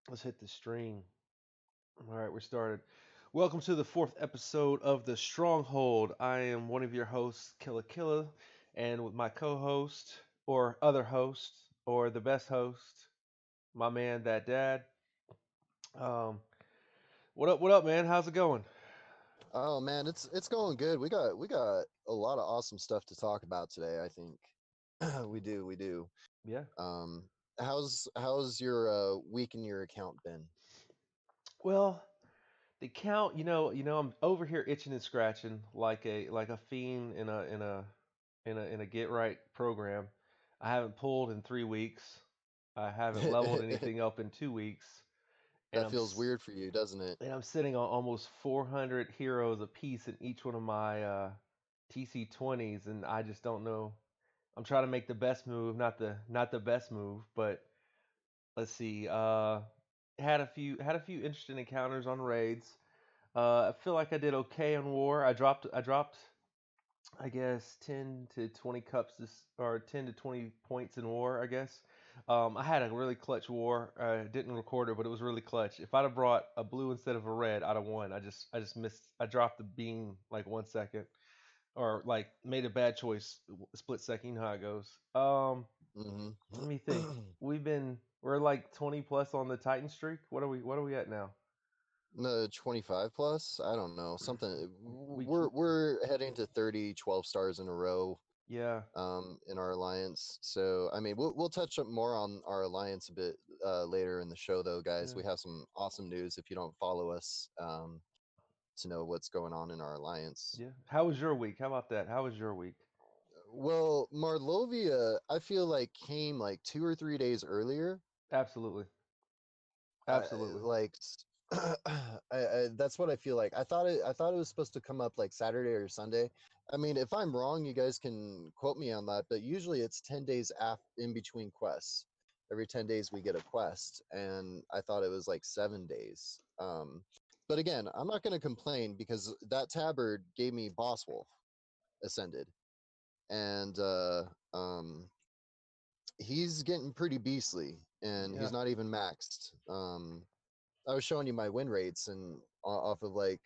Let's hit the stream. All right, we're started. Welcome to the fourth episode of The Stronghold. I am one of your hosts, Killa Killa, and with my co host, or other host, or the best host, my man, that dad. Um, what up, man? How's it going? Oh man, it's going good. We got a lot of awesome stuff to talk about today, I think. we do. Yeah. Um how's your week in your account been? Well, the count, I'm over here itching and scratching like a fiend in a get right program. I haven't pulled in 3 weeks. I haven't leveled anything up in 2 weeks, and That feels weird for you, doesn't it? I'm sitting on almost 400 heroes apiece in each one of my TC20s, and I just don't know. I'm trying to make the best move, not the best move, but let's see. Had a few interesting encounters on raids. I feel like I did okay on war. I dropped I guess 10 to 20 cups this or 10 to 20 points in war, I guess. I had a really clutch war. I didn't record it, but it was really clutch. If I'd have brought a blue instead of a red, I'd have won. I just missed. I dropped the beam like 1 second, or like made a bad choice, split second. You know how it goes. Mhm. Let me think. We're like 20 plus on the Titan streak. What are we at now? No, 25 plus? I don't know. Something We we're heading to 30 12 stars in a row Yeah. in our alliance. So, I mean, we'll touch up more on our alliance a bit later in the show though, guys. Yeah. We have some awesome news if you don't follow us. To know what's going on in our alliance. Yeah. How was your week? How about that? How was your week? Well, Marlovia, I feel like came like 2 or 3 days earlier. Absolutely. I Absolutely. like that's what I feel like. I thought it was supposed to come up like Saturday or Sunday. I mean, if I'm wrong, you guys can quote me on that. But usually it's 10 days in between quests. Every 10 days we get a quest, and I thought it was like 7 days. But again, I'm not going to complain because that tabard gave me Boss Wolf Ascended, and um, he's getting pretty beastly, and Yeah. he's not even maxed. I was showing you my win rates, and off of like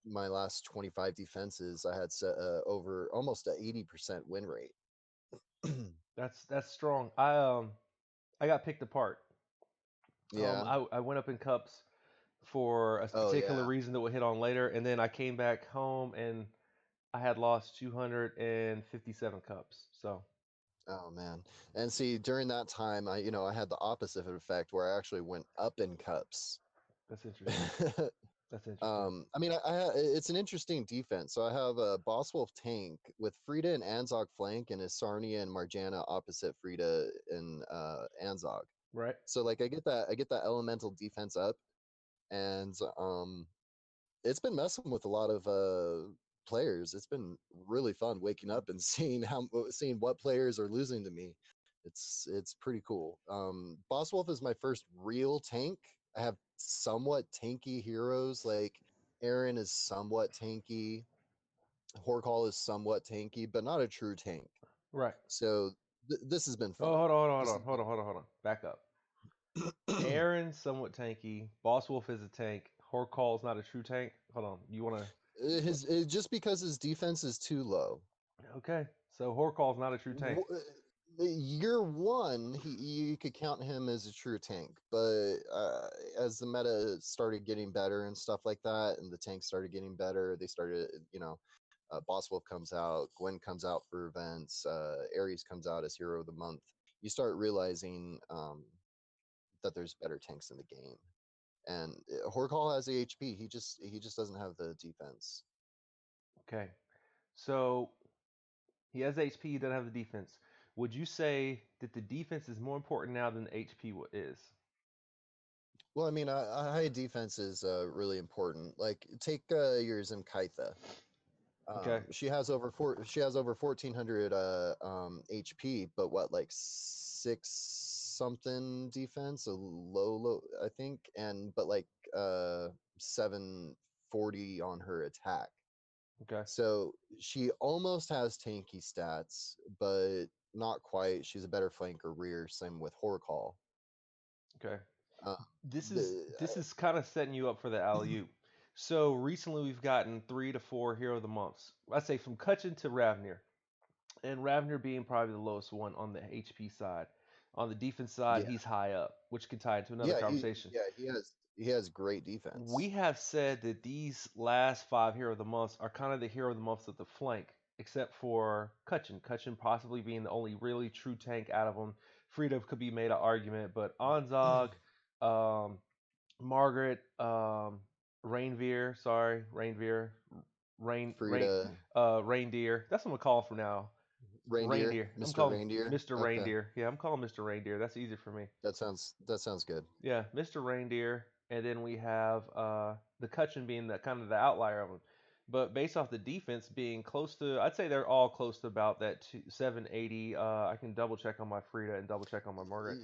my last 25 defenses, I had over almost a 80% win rate. That's strong. I got picked apart. Yeah. I went up in cups for a Oh particular yeah. reason that we'll hit on later, and then I came back home and I had lost 257 cups. So Oh man. And see, during that time, I had the opposite effect where I actually went up in cups. that's interesting. That's interesting. I mean, it's an interesting defense. So I have a Boss Wolf tank with Frida and Anzog flank, and Isarnia and Marjana opposite Frida and Anzog. Right? So like I get that elemental defense up, and it's been messing with a lot of players. It's been really fun waking up and seeing what players are losing to me. It's pretty cool. Boss Wolf is my first real tank. I have somewhat tanky heroes, like Aaron is somewhat tanky, Horcall is somewhat tanky, but not a true tank. Right. So this has been Oh, fun. This has been hold on. Back up. fun. Aaron somewhat tanky. Boss Wolf is a tank. Horcall is not a true tank. Hold on. You want to? Just because his defense is too low. Okay. So Horcall is not a true tank. Year one, you could count him as a true tank, but as the meta started getting better and stuff like that, and the tanks started getting better, they started, Boss Wolf comes out, Gwen comes out for events, Ares comes out as Hero of the Month. You start realizing that there's better tanks in the game, and Horcall has the HP. He just doesn't have the defense. Okay. So he has HP. He doesn't have the defense. Would you say that the defense is more important now than the HP is? Well, I mean, a high defense is really important. Like, take your Zimkaitha. Okay. She has over 1400 HP, but what, like six something defense, a low I think, and but like 740 on her attack. Okay. So she almost has tanky stats, but not quite. She's a better flanker rear. Same with Horcall. Okay. Uh, this is the this is kind of setting you up for the alley oop. So recently we've gotten 3 to 4 hero of the months. I'd say from Kutchin to Ravnir, and Ravnir being probably the lowest one on the HP side. On the defense side, yeah, he's high up, which can tie into another yeah, conversation. he has great defense. We have said that these last 5 hero of the months are kind of the hero of the months of the flank, except for Kutchin. Kutchin possibly being the only really true tank out of them. Frida could be made an argument, but Anzog, um, Margaret, Reindeer, Frida, Reindeer. That's what I'm gonna call him from now. Reindeer, Reindeer. I'm Mr. calling Reindeer. Mr. Okay, Reindeer. Yeah, I'm calling Mr. Reindeer. That's easier for me. that sounds good. Yeah, Mr. Reindeer, and then we have the Cutchin being the kind of the outlier of them. But based off the defense being close to, I'd say they're all close to about that 780. I can double check on my Frida and double check on my Margaret.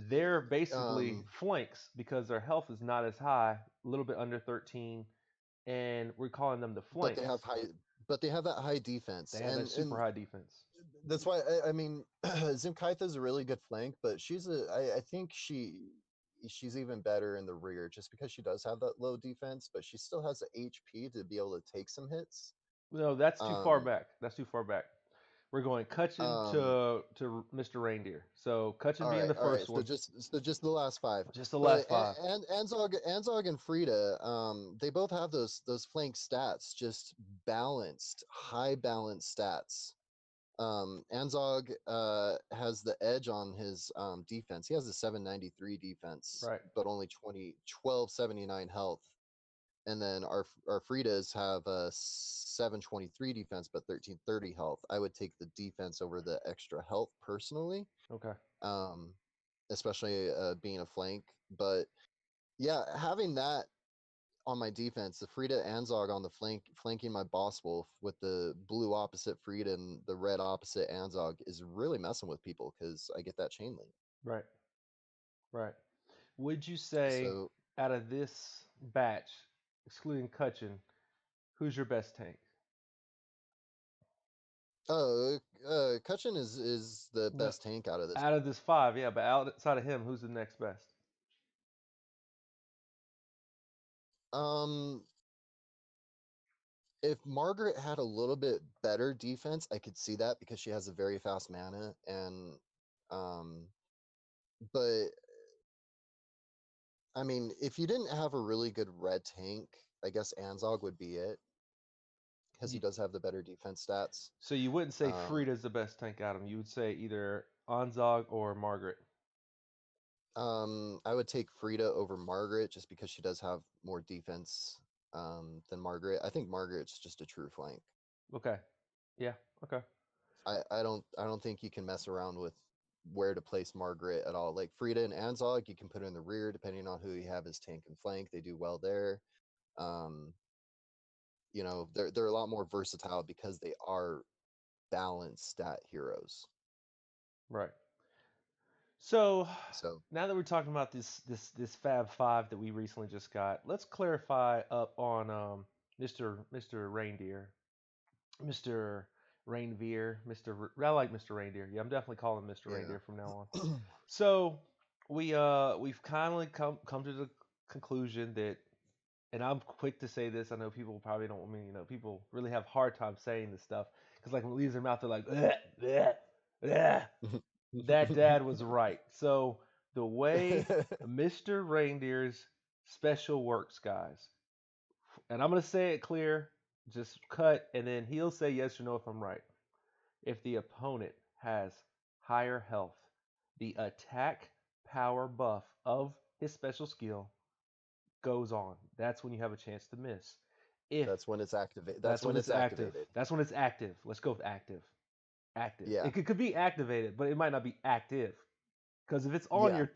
They're basically Um, flanks because their health is not as high, a little bit under 13, and we're calling them the but they flanks. have high, but they have that high defense, They have that super and high defense. that's why I mean Zimkaitha is a really good flank, but I think she's even better in the rear just because she does have that low defense, but she still has the HP to be able to take some hits. No, that's too far Um, back. That's too far back. We're going Cutchin um, to Mr. Reindeer. So Cutchin being the all right. first one, So just the last five. just the But last 5. Anzog and Frida, they both have those flank stats, just balanced, high balanced stats. Anzog has the edge on his defense. He has a 793 defense, Right. but only 1279 health. And then our Fridas have a 723 defense, but 1330 health. I would take the defense over the extra health personally, Okay. um, especially being a flank. But yeah, having that on my defense, the Frida Anzog on the flanking my boss wolf with the blue opposite Frida and the red opposite Anzog is really messing with people because I get that chain link. Right. Right. Would you say So, out of this batch, excluding Cutchin, who's your best tank? Kutchin is the No, best tank out of this. out of this 5, yeah, but outside of him, who's the next best? Um, if Margaret had a little bit better defense, I could see that because she has a very fast mana and um, but I mean, if you didn't have a really good red tank, I guess Anzog would be it because he You, does have the better defense stats. so you wouldn't say Um, Frida's the best tank out of him. You would say either Anzog or Margaret. I would take Frida over Margaret just because she does have more defense than Margaret. I think Margaret's just a true flank. Okay. Yeah. Okay. I don't think you can mess around with where to place Margaret at all. Like Frida and Anzog, you can put her in the rear depending on who you have as tank and flank. They do well there. Um, they're a lot more versatile because they are balanced stat heroes. Right. So So now that we're talking about this Fab Five that we recently just got, let's clarify up on Mr. Reindeer, Mr. Reindeer, I like Mr. Reindeer. Yeah, I'm definitely calling him Mr. yeah. Reindeer from now on. So we've kindly come to the conclusion that, and I'm quick to say this. I know people probably don't. I mean, people really have hard time saying this stuff because like when it leaves their mouth, they're like, bleh, bleh, bleh. That dad was right. So the way Mr. Reindeer's special works, guys, and I'm gonna say it clear, just cut, and then he'll say yes or no if I'm right. If the opponent has higher health, the attack power buff of his special skill goes on. That's when you have a chance to miss. If That's when it's activate. That's that's when when it's it's active. activated. That's when it's active. Let's go with active. Active. Yeah. It could be activated, but it might not be active. Because Yeah.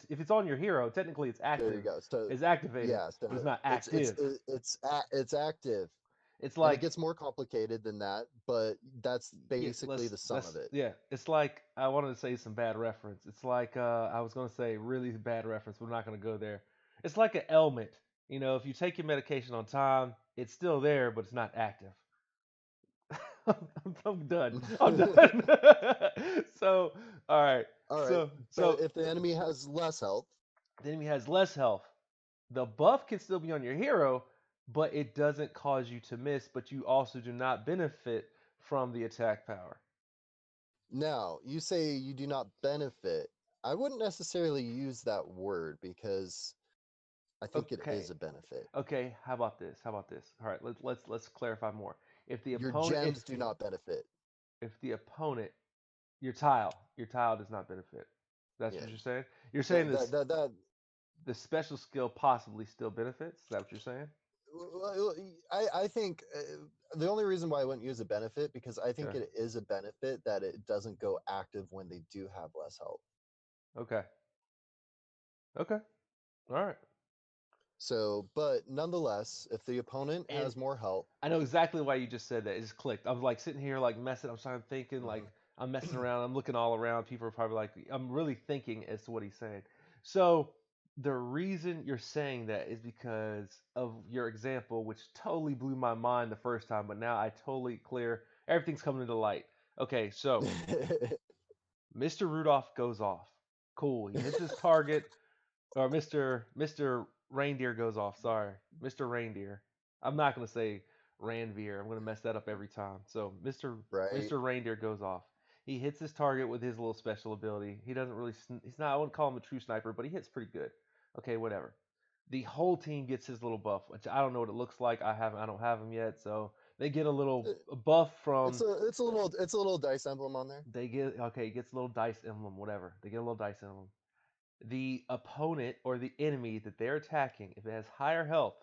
if it's on your hero, technically it's There you active. go. So It's activated, yeah. but it's So not active. it's active, It's and it like gets more complicated than that, but that's yeah, basically the sum of it. yeah. It's like I wanted to say some bad reference. It's like I was gonna say really bad reference. We're not gonna go there. It's like an ailment. If you take your medication on time, it's still there, but it's not active. I'm done. I'm done. So, all right. All right, So, but so if the enemy has less health, The enemy has less health. The buff can still be on your hero, but it doesn't cause you to miss, but you also do not benefit from the attack power. Now, you say you do not benefit. I wouldn't necessarily use that word because I think it is Okay. a benefit. Okay, how about this? How about this? All right, let's clarify more. If the Your opponent gems do not benefit. if the opponent your tile does not benefit. That's Yeah. what you're saying? You're saying That this that that, that the special skill possibly still benefits? Is that what you're saying? well, I think the only reason why I wouldn't use a benefit because I think Okay. it is a benefit that it doesn't go active when they do have less health. Okay. Okay. All right. So, but nonetheless, if the opponent And has more health, I know exactly why you just said that. It just clicked. I was like sitting here like messing. I'm starting thinking like Mhm. I'm messing around. I'm looking all around. People are probably like I'm really thinking as to what he's saying. So the reason you're saying that is because of your example, which totally blew my mind the first time, but now I totally clear. Everything's coming into light. Okay, so Mr. Rudolph goes off. Cool. He hits his target, or Mr. Reindeer goes off. Sorry, Mr. Reindeer. I'm not gonna say Ranveer. I'm gonna mess that up every time. So Mr. right? Mr. Reindeer goes off. He hits his target with his little special ability. He doesn't really. He's not. I wouldn't call him a true sniper, but he hits pretty good. Okay, whatever. The whole team gets his little buff, which I don't know what it looks like. I don't have him yet, so they get a little Uh, buff It's from. a little dice emblem on there. They get okay. He gets a little dice emblem, whatever. They get a little dice emblem. The opponent or the enemy that they're attacking, if it has higher health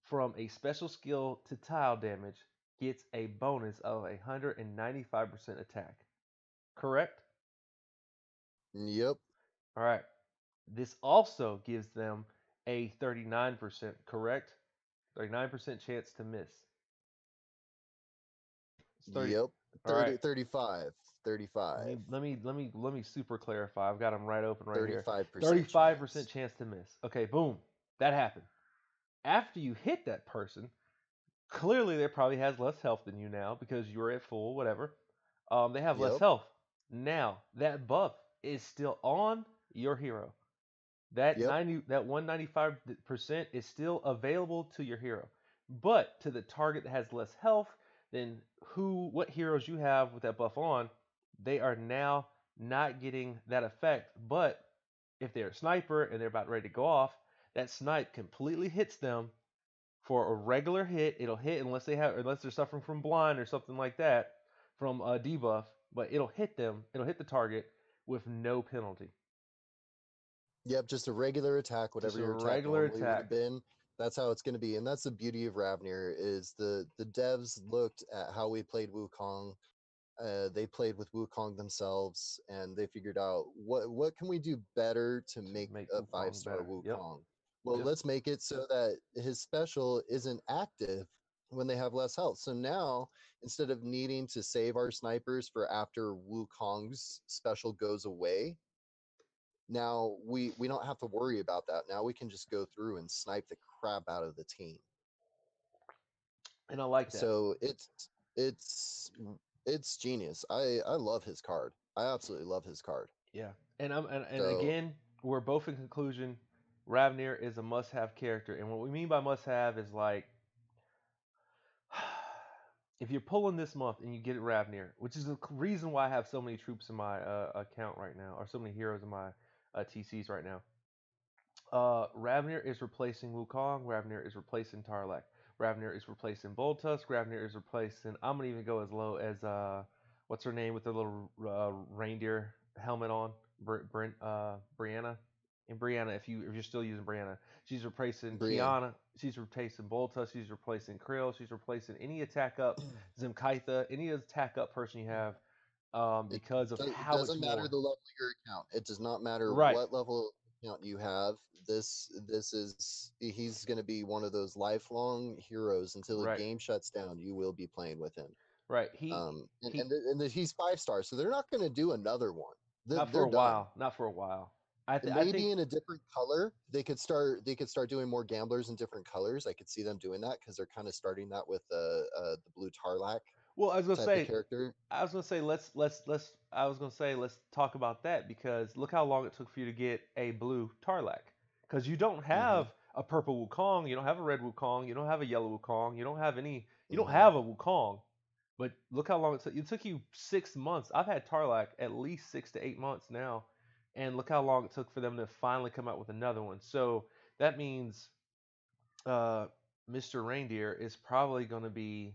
from a special skill to tile damage, gets a bonus of 195% attack. Correct? Yep. All right. This also gives them a 39%, correct? 39% chance to miss. It's 30. Yep. All right. 35. Let 35. me let me let me let me super clarify. I've got them right open right here. 35% 35% chance. chance to miss. Okay, boom. That happened. After you hit that person, clearly they probably has less health than you now because you're at full, whatever. They have less Yep. health. Now that buff is still on your hero. That Yep. 195% is still available to your hero. But to the target that has less health than what heroes you have with that buff on, they are now not getting that effect. But if they're a sniper and they're about ready to go off, that snipe completely hits them for a regular hit. It'll hit unless they're suffering from blind or something like that from a debuff, but it'll hit them. It'll hit the target with no penalty. Yep. Just a regular attack, Just whatever a your attack regular normally would have attack. been. That's how it's going to be, and that's the beauty of Ravnir is the devs looked at how we played Wukong. They played with Wukong themselves, and they figured out what can we do better to To make make a Wukong five-star better. Yep. Wukong. Well, Yep. let's make it so that his special isn't active when they have less health. So now, instead of needing to save our snipers for after Wukong's special goes away, now we don't have to worry about that. Now we can just go through and snipe the crap out of the team. And I like that. So it's it's genius. I love his card. I absolutely love his card. Yeah. And So again, we're both in conclusion. Ravnir is a must-have character, and what we mean by must-have is like if you're pulling this month and you get Ravnir, which is the reason why I have so many troops in my account right now, or so many heroes in my TCs right now. Ravnir is replacing Wukong. Ravnir is replacing Tarlak. Ravnir is replacing Boltusk. Ravnir is replacing. I'm gonna even go as low as what's her name with the little reindeer helmet on? Brianna. And Brianna, if you're still using Brianna, she's replacing Brienne. Kiana. She's replacing Boltusk. She's replacing Krill. She's replacing any attack up Zimkaitha, any attack up person you have, It, because of it how it's doesn't matter more the level of your account. It does not matter right. what level of account you have. This is he's going to be one of those lifelong heroes until the Right. game shuts down. You will be playing with him. Right. He And he and, he's 5 stars, so they're not going to do another one. Not for They're a done. while. Not for a while. And I think maybe in a different color, they could start doing more gamblers in different colors. I could see them doing that because they're kind of starting that with the blue Tarlac. Well, type of character. I was gonna say I was gonna say let's talk about that because look how long it took for you to get a blue Tarlac. Because you don't Hmm. have a purple Wukong, you don't have a red Wukong, you don't have a yellow Wukong, you don't Hmm. have a Wukong. But look how long it took. It took you 6 months. I've had Tarlac at least 6 to 8 months now, and look how long it took for them to finally come out with another one. So that means uh, Mr. Reindeer is probably going to be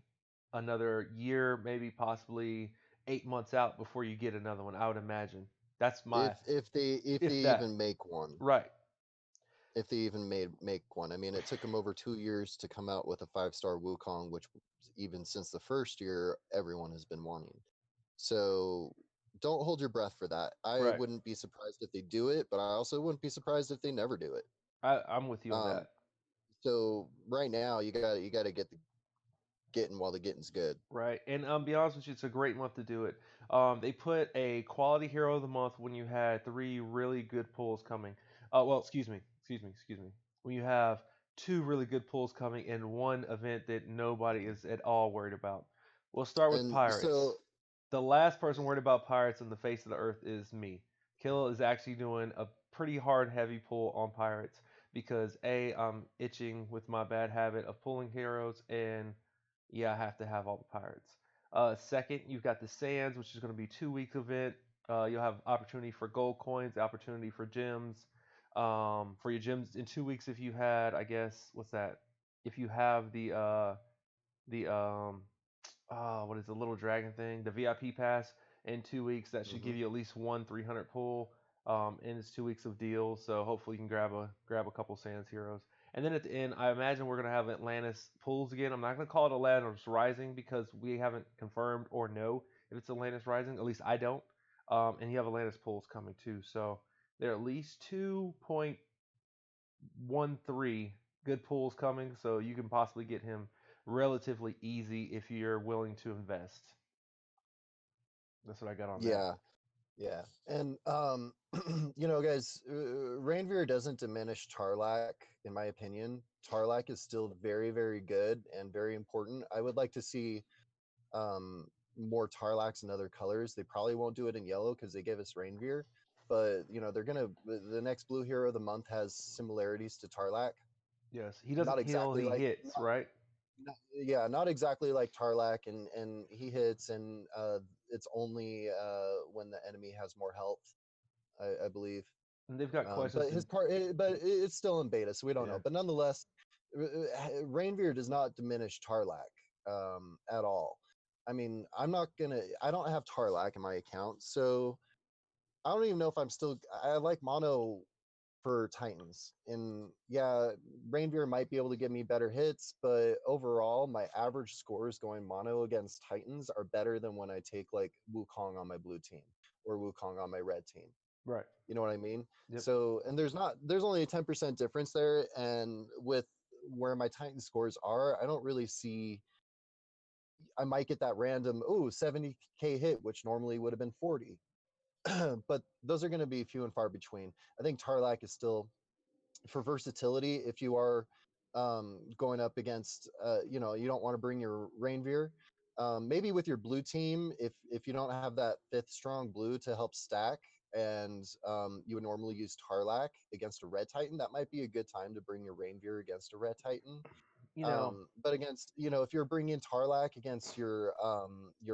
another year, maybe possibly 8 months out before you get another one. I would imagine. That's my If they if that even make one, right. if they even make one. I mean, it took them over 2 years to come out with a 5-star Wukong, which even since the first year, everyone has been wanting. So don't hold your breath for that. I Right. wouldn't be surprised if they do it, but I also wouldn't be surprised if they never do it. I'm with you on Um, that. so right now you got to get the getting while the getting's good. Right. And be honest with you, it's a great month to do it. They put a quality hero of the month when you had three really good pulls coming. Well, excuse me. When you have two really good pulls coming in one event that nobody is at all worried about. We'll start with And pirates. so The last person worried about pirates on the face of the earth is me. Kill is actually doing a pretty hard, heavy pull on pirates because A, I'm itching with my bad habit of pulling heroes, and yeah, I have to have all the pirates. Second, you've got the Sands, which is going to be 2 weeks event. You'll have opportunity for gold coins, opportunity for gems. For your gems in 2 weeks, if you had, I guess, what's that? If you have the what is the little dragon thing? The VIP pass in 2 weeks. That should mhm. give you at least one 300 pull. In its 2 weeks of deals, so hopefully you can grab a couple Sands heroes. And then at the end, I imagine we're gonna have Atlantis pulls again. I'm not gonna call it Atlantis Rising because we haven't confirmed or know if it's Atlantis Rising. At least I don't. And you have Atlantis pulls coming too. So there are at least 2.13 good pulls coming. So you can possibly get him relatively easy if you're willing to invest. That's what I got on that. Yeah, yeah. And guys, Reindeer doesn't diminish Tarlac, in my opinion. Tarlac is still very, very good and very important. I would like to see um, more Tarlacs in other colors. They probably won't do it in yellow because they gave us Reindeer, but they're gonna. The next blue hero of the month has similarities to Tarlac. Yes, he Not doesn't heal, exactly he like, hits, right? yeah, not exactly like Tarlac, and he hits, and it's only when the enemy has more health, I believe. And they've got questions But to, it's still in beta, so we don't yeah. know. But nonetheless, Reindeer does not diminish Tarlac at all. I mean, I don't have Tarlac in my account, so I don't even know if I'm still. I like mono for Titans, and yeah, Reindeer might be able to give me better hits, but overall, my average scores going mono against Titans are better than when I take like Wukong on my blue team or Wukong on my red team. Right. You know what I mean? Yep. So, and there's only a 10% difference there. And with where my Titan scores are, I don't really see, I might get that random, 70K hit, which normally would have been 40. But those are going to be few and far between. I think Tarlac is still, for versatility, if you are going up against, you don't want to bring your Reindeer. Maybe with your blue team, if you don't have that fifth strong blue to help stack, and you would normally use Tarlac against a red Titan, that might be a good time to bring your Reindeer against a red Titan. You know, But against, if you're bringing Tarlac against your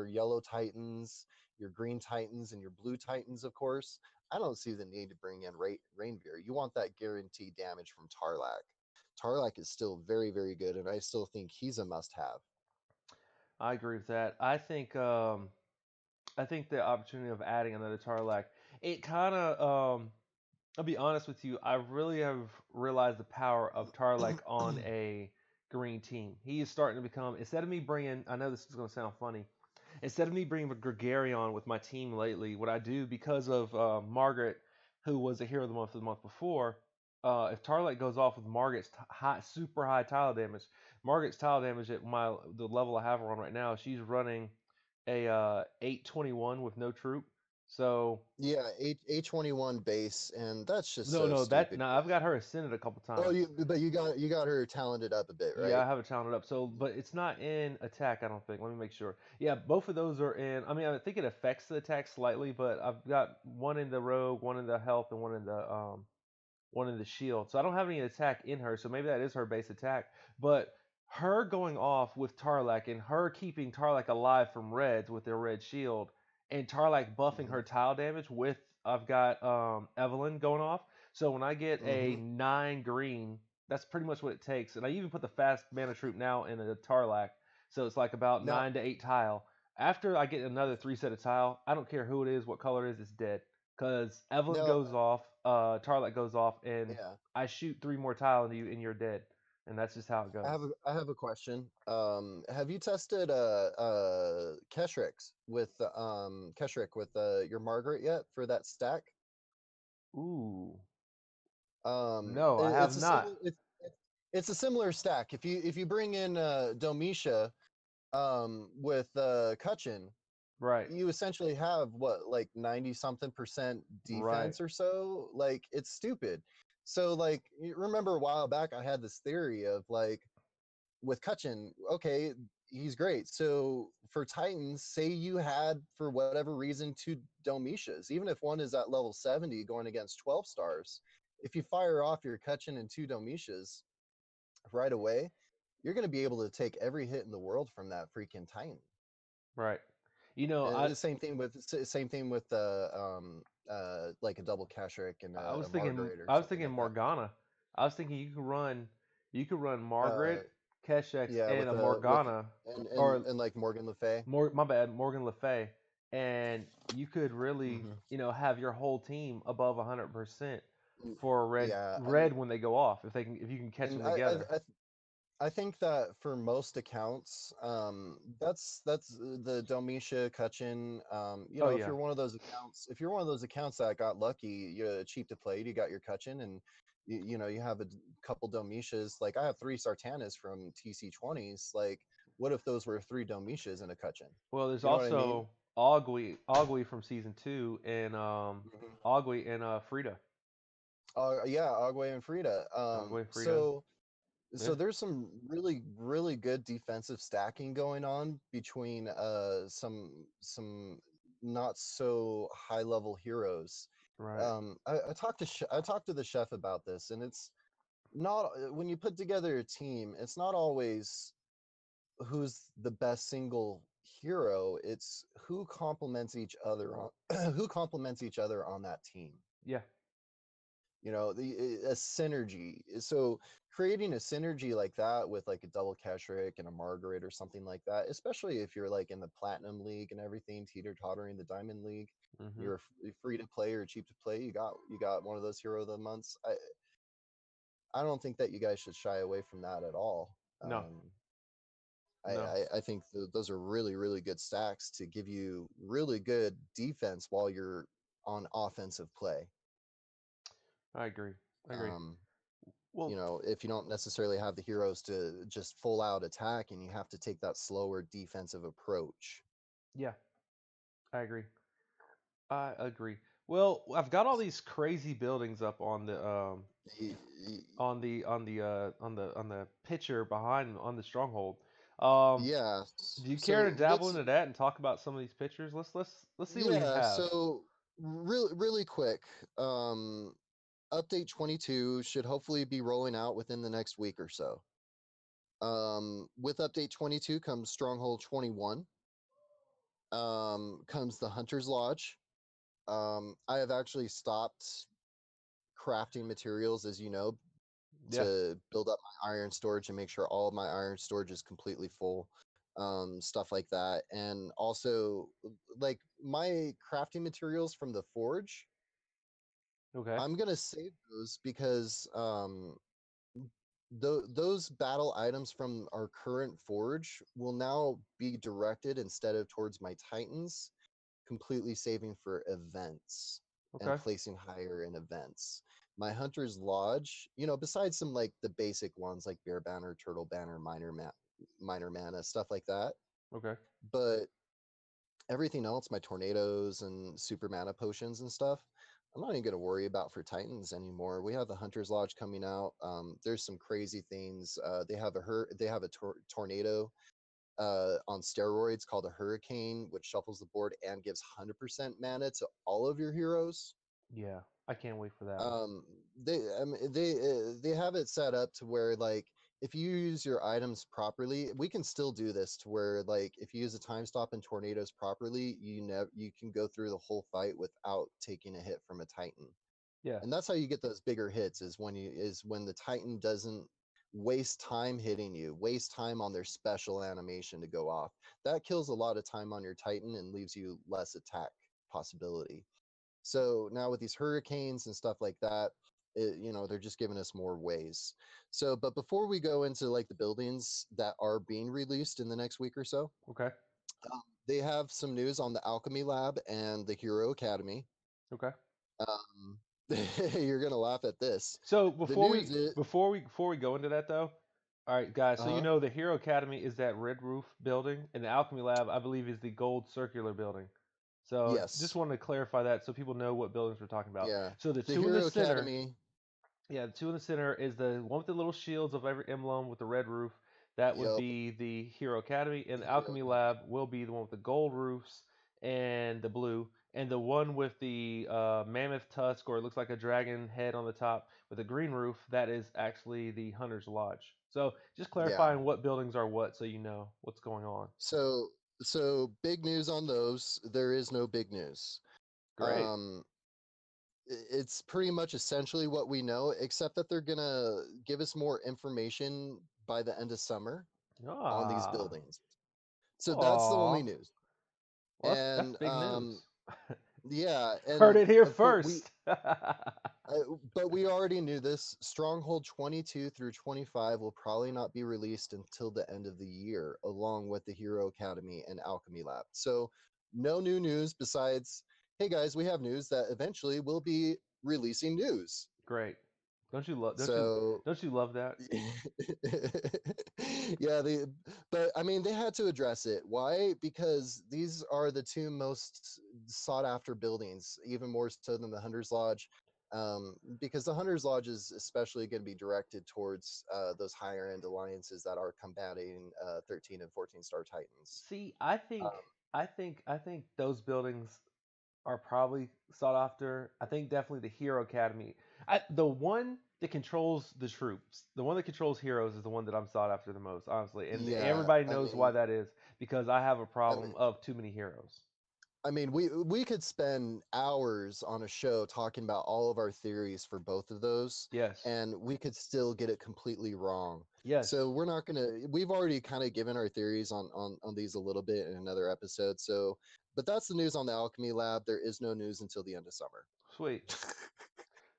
yellow Titans, your green Titans, and your blue Titans, of course, I don't see the need to bring in Reindeer. You want that guaranteed damage from Tarlac. Tarlac is still very, very good, and I still think he's a must-have. I agree with that. I think the opportunity of adding another Tarlac, it kind of I'll be honest with you, I really have realized the power of Tarlac on a green team. He is starting to become, instead of me bringing, I know this is going to sound funny, instead of me bringing a Gregarion with my team lately, what I do because of Margaret, who was a hero of the month before, if Tarlac goes off with Margaret's super high tile damage, Margaret's tile damage at the level I have her on right now, she's running a 821 with no troop. So Yeah, A21 base, and that's just no, so no, that stupid. no, I've got her ascended a couple Oh, times. but you got her talented up a bit, Yeah, right? I have it counted up. So, but it's not in attack, I don't think. Let me make sure. Yeah, both of those are in. I mean, I think it affects the attack slightly, but I've got one in the rogue, one in the health, and one in the shield. So I don't have any attack in her. So maybe that is her base attack. But her going off with Tarlak and her keeping Tarlak alive from reds with their red shield, and Tarlak buffing her tile damage with I've got Evelyn going off. So when I get a Mm-hmm. 9 green, that's pretty much what it takes. And I even put the fast mana troop now in a Tarlak, so it's like about Now, 9 to 8 tile. After I get another 3 set of tile, I don't care who it is, what color it is, it's dead. Because Evelyn now, goes off, Tarlak goes off, and yeah, I shoot 3 more tile into you, and you're dead. And that's just how it goes. I have a question. Have you tested Keshrick with your Margaret yet for that stack? Ooh, no, I have It's a not. it's a similar stack. If you bring in Domitia with Kutchin, Right, you essentially have what, like 90 something percent right, defense or so. Like, it's stupid. So like, you remember a while back I had this theory of like, with Kutchin, okay, he's great. So for Titans, say you had for whatever reason two Domitias, even if one is at level 70 going against 12 stars, if you fire off your Kutchin and two Domitias right away, you're going to be able to take every hit in the world from that freaking Titan. right. You know, And the same thing with like a double Kashrik and I was a thinking, Margaret or I was something thinking like that. Morgana. I was thinking you could run Uh, Margaret, Keshex, yeah, and a with Morgana, and or like Morgan Le Fay. my bad, Morgan Le Fay, and you could really, Hmm. have your whole team above 100% Mm, for a yeah, I red mean, when they go off if you can catch and them together. I think that for most accounts, that's the Domitia Kutchin. Oh If yeah, you're one of those accounts, if you're one of those accounts that got lucky, you're cheap to play, you got your Kutchin, and you have a couple Domitias. Like, I have three Sartanas from TC20s. Like, what if those were three Domitias and a Kutchin? well, there's You know what I mean? also Ogui from season 2, and Hmm. Ogui and Frida. Yeah, Agwe and Frida. Ogui, Frida. So Yeah, there's some really good defensive stacking going on between some not so high level heroes. right. I talked to the chef about this, and it's not, when you put together a team, it's not always who's the best single hero. It's who complements each other on who complements each other on that team. Yeah, A synergy. So creating a synergy like that with like a double Keshrick and a Margaret or something like that, especially if you're like in the platinum league and everything, teeter tottering the diamond league, hmm, you're free to play or cheap to play, you got one of those hero of the months. I don't think that you guys should shy away from that at all. no, um no, I think those are really good stacks to give you really good defense while you're on offensive play. I agree. I agree. um Well, if you don't necessarily have the heroes to just full out attack, and you have to take that slower defensive approach. yeah, I agree. I agree. Well, I've got all these crazy buildings up Y- y- on the picture behind on the stronghold. Yeah. Do you care to So dabble into that and talk about some of these pictures? Let's see what you yeah. have. So really quick. Um, Update 22 should hopefully be rolling out within the next week or so. With Update 22 comes Stronghold 21. Comes the Hunter's Lodge. I have actually stopped crafting materials, as you know, Yeah. to build up my iron storage and make sure all of my iron storage is completely full, stuff like that. And also, like, my crafting materials from the forge, Okay. I'm gonna save those because those battle items from our current forge will now be directed instead of towards my titans, completely saving for events and Okay. placing higher in events. My Hunter's Lodge, besides some like the basic ones like Bear Banner, Turtle Banner, Minor Mana, stuff like that. Okay. But Everything else, my tornadoes and super mana potions and stuff, I'm not even going to worry about for Titans anymore. We have the Hunter's Lodge coming out. There's some crazy things. They have a tornado on steroids called a Hurricane, which shuffles the board and gives 100% mana to all of your heroes. Yeah, I can't wait for that. um they have it set up to where, like, if you use your items properly, we can still do this to where, like, if you use a time stop and tornadoes properly, you can go through the whole fight without taking a hit from a Titan. Yeah, And that's how you get those bigger hits, is when the Titan doesn't waste time hitting you, waste time on their special animation to go off. That kills a lot of time on your Titan and leaves you less attack possibility. So now with these hurricanes and stuff like that, they're just giving us more ways. So, but before we go into like the buildings that are being released in the next week or so, okay, they have some news on the Alchemy Lab and the Hero Academy. okay. Um, you're gonna laugh at this. So The news is, before we go into that though, all right, guys. So you uh-huh, know the Hero Academy is that red roof building, and the Alchemy Lab, I believe, is the gold circular building. So just yes, wanted to clarify that so people know what buildings we're talking about. yeah, So the the two in the Hero center, Academy. yeah, the two in the center is the one with the little shields of every emblem with the red roof. That would Yep, be the Hero Academy, and the the Hero Alchemy Lab Academy. will be the one with the gold roofs and the blue, and the one with the mammoth tusk, or it looks like a dragon head on the top with a green roof. That is actually the Hunter's Lodge. So just Yeah. clarifying what buildings are what, so you know what's going on. So big news on those. There is no big news. Great. Um, it's pretty much essentially what we know, except that they're gonna give us more information by the end of summer on these Ah. buildings. So that's the only Aw. news. Well, that's And big news. yeah, Heard and it here of course we first. but we already knew this. Stronghold 22 through 25 will probably not be released until the end of the year, along with the Hero Academy and Alchemy Lab. So no new news besides, hey guys, we have news that eventually we'll be releasing news. Great. Don't you love So don't you love that? yeah, but I mean they had to address it. Why? Because these are the two most sought after buildings, even more so than the Hunter's Lodge. Because the Hunter's Lodge is especially going to be directed towards those higher end alliances that are combating 13 and 14 star Titans. See, Um, I think those buildings are probably sought after. I think definitely the Hero Academy. The one that controls the troops, the one that controls heroes, is the one that I'm sought after the most, honestly. And yeah, everybody knows why that is because I have a I mean, problem of too many heroes. we could spend hours on a show talking about all of our theories for both of those, Yes. and we could still get it completely wrong. So Yes. we're not gonna. We've already kind of given our theories on these a little bit in another episode. So, but that's the news on the Alchemy Lab. There is no news until the end of summer. Sweet.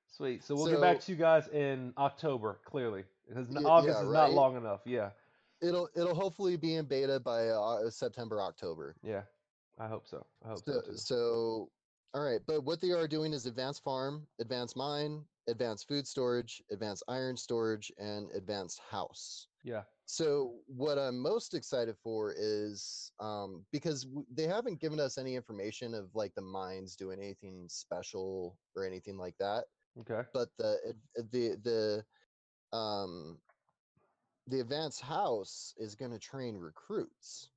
Sweet. So we'll get back So to you guys in October, clearly, because yeah, August is not right. long enough. Yeah. It'll hopefully be in beta by September, October. Yeah. I hope so. I hope so So, too. all right, but what they are doing is advanced farm, advanced mine, advanced food storage, advanced iron storage, and advanced house. Yeah. So, what I'm most excited for is because they haven't given us any information of like the mines doing anything special or anything like that. Okay. But um, the advanced house is going to train recruits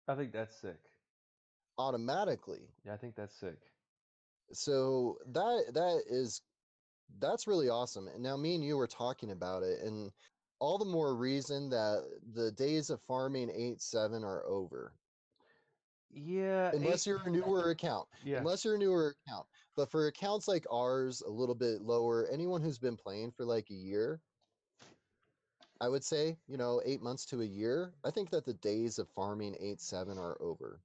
I think that's sick. automatically. Yeah, I think that's sick. So that's really awesome. And now me and you were talking about it, and all the more reason that the days of farming 8-7 are over. Yeah. Unless Eight. you're a newer account. Yeah. Unless you're a newer account. But for accounts like ours, a little bit lower, anyone who's been playing for like a year, I would say, 8 months to a year, I think that the days of farming 8-7 are over.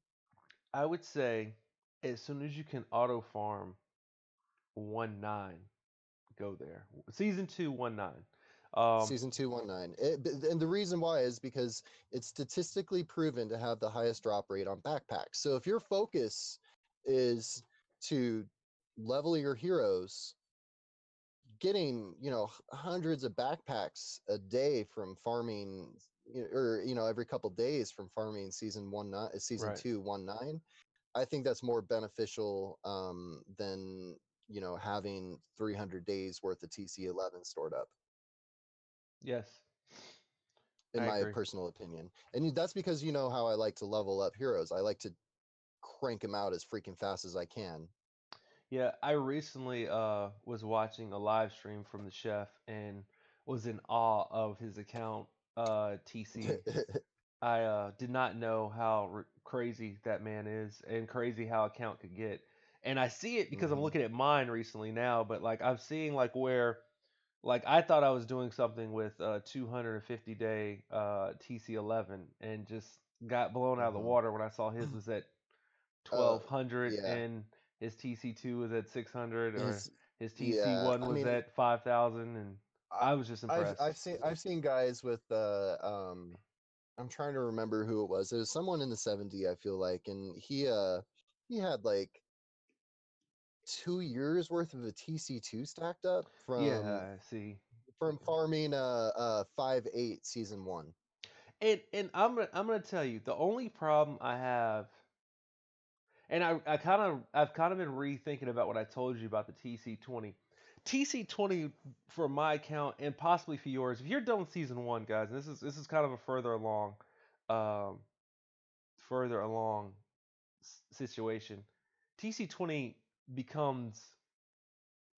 I would say as soon as you can auto farm 1-9, go there. Season 2 1-9. Um, Season 219. And the reason why is because it's statistically proven to have the highest drop rate on backpacks. So if your focus is to level your heroes, getting, hundreds of backpacks a day from farming, or every couple days from farming season right. 219, I think that's more beneficial than having 300 days worth of TC11 stored up, Yes, in I my agree. personal opinion. And that's because you know how I like to level up heroes. I like to crank them out as freaking fast as I can. Yeah, I recently was watching a live stream from the chef and was in awe of his account TC. I did not know how crazy that man is and crazy how account could get. And I see it because I'm Hmm. looking at mine recently now, but like I'm seeing like where like I thought I was doing something with 250-day TC11 and just got blown out of the Hmm. water when I saw his was at uh 1200 yeah. and his TC2 was at 600 or His his Yeah, TC1 I was mean, at 5000 and I, I was just impressed. I've seen guys with I'm trying to remember who it was. It was someone in the 70, I feel like, and he had like 2 years worth of a TC2 stacked up Yeah, see. from farming 5.8 season 1. And I'm gonna tell you the only problem I have, and I've kind of been rethinking about what I told you about the TC20. TC20 for my account and possibly for yours. If you're done with season one, guys, and this is kind of a um, further along situation. TC20 becomes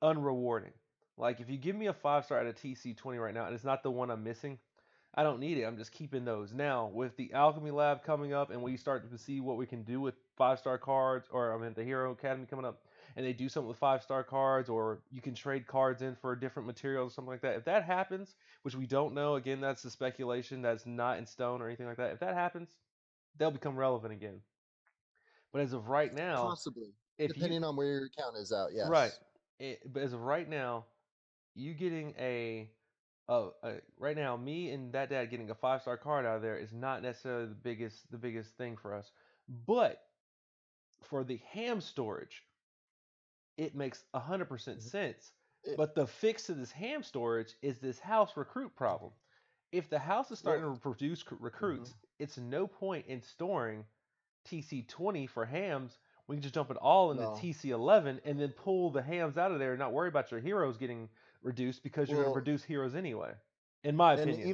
unrewarding. Like if you give me a 5 star at a TC20 right now, and it's not the one I'm missing, I don't need it. I'm just keeping those. Now, with the Alchemy Lab coming up and we start to see what we can do with 5 star cards, or I mean, the Hero Academy coming up, and they do something with 5 star cards, or you can trade cards in for different materials or something like that. If that happens, which we don't know, again, that's the speculation, that's not in stone or anything like that. If that happens, they'll become relevant again. But as of right now, Possibly, if you, depending on where your account is out. right, Yes. but as of right now, you getting right now, me and that dad getting a 5 star card out of there is not necessarily the biggest thing for us. But for the ham storage, it makes 100% Mhm. sense. It, But the fix to this ham storage is this house recruit problem. If the house is starting well, to produce mhm. recruits, it's no point in storing TC20 for hams. We can just dump it all into No. TC11 and then pull the hams out of there and not worry about your heroes getting reduced because you're going to Well, produce heroes anyway. In my and opinion.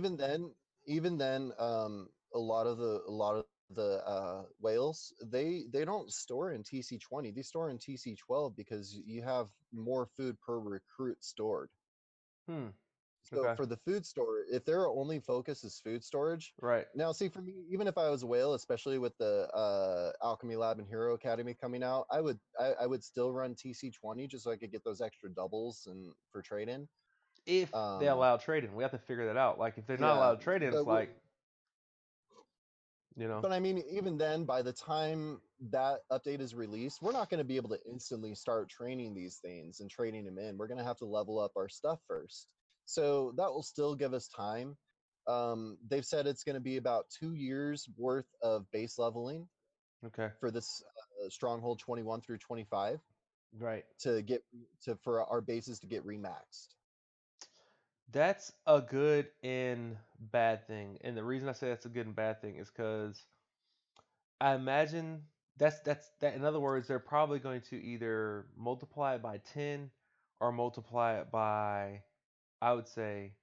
even then, a lot of the whales, they don't store in TC20. They store in TC12 because you have more food per recruit stored. Hmm. So Okay. for the food store, if their only focus is food storage, Right. now see, for me, even if I was a whale, especially with the Alchemy Lab and Hero Academy coming out, I would still run TC20 just so I could get those extra doubles and for trade in. If they Um, allow trading, we have to figure that out. Like if they're not yeah, allowed trading, it's but like, you know, but I mean, even then, by the time that update is released, we're not going to be able to instantly start training these things and trading them in. We're going to have to level up our stuff first. So that will still give us time. They've said it's going to be about 2 years worth of base leveling okay. for this Stronghold 21 through 25 Right. to get for our bases to get remaxed. That's a good and bad thing. And the reason I say that's a good and bad thing is because I imagine that's that. In other words, they're probably going to either multiply it by 10 or multiply it by, I would say,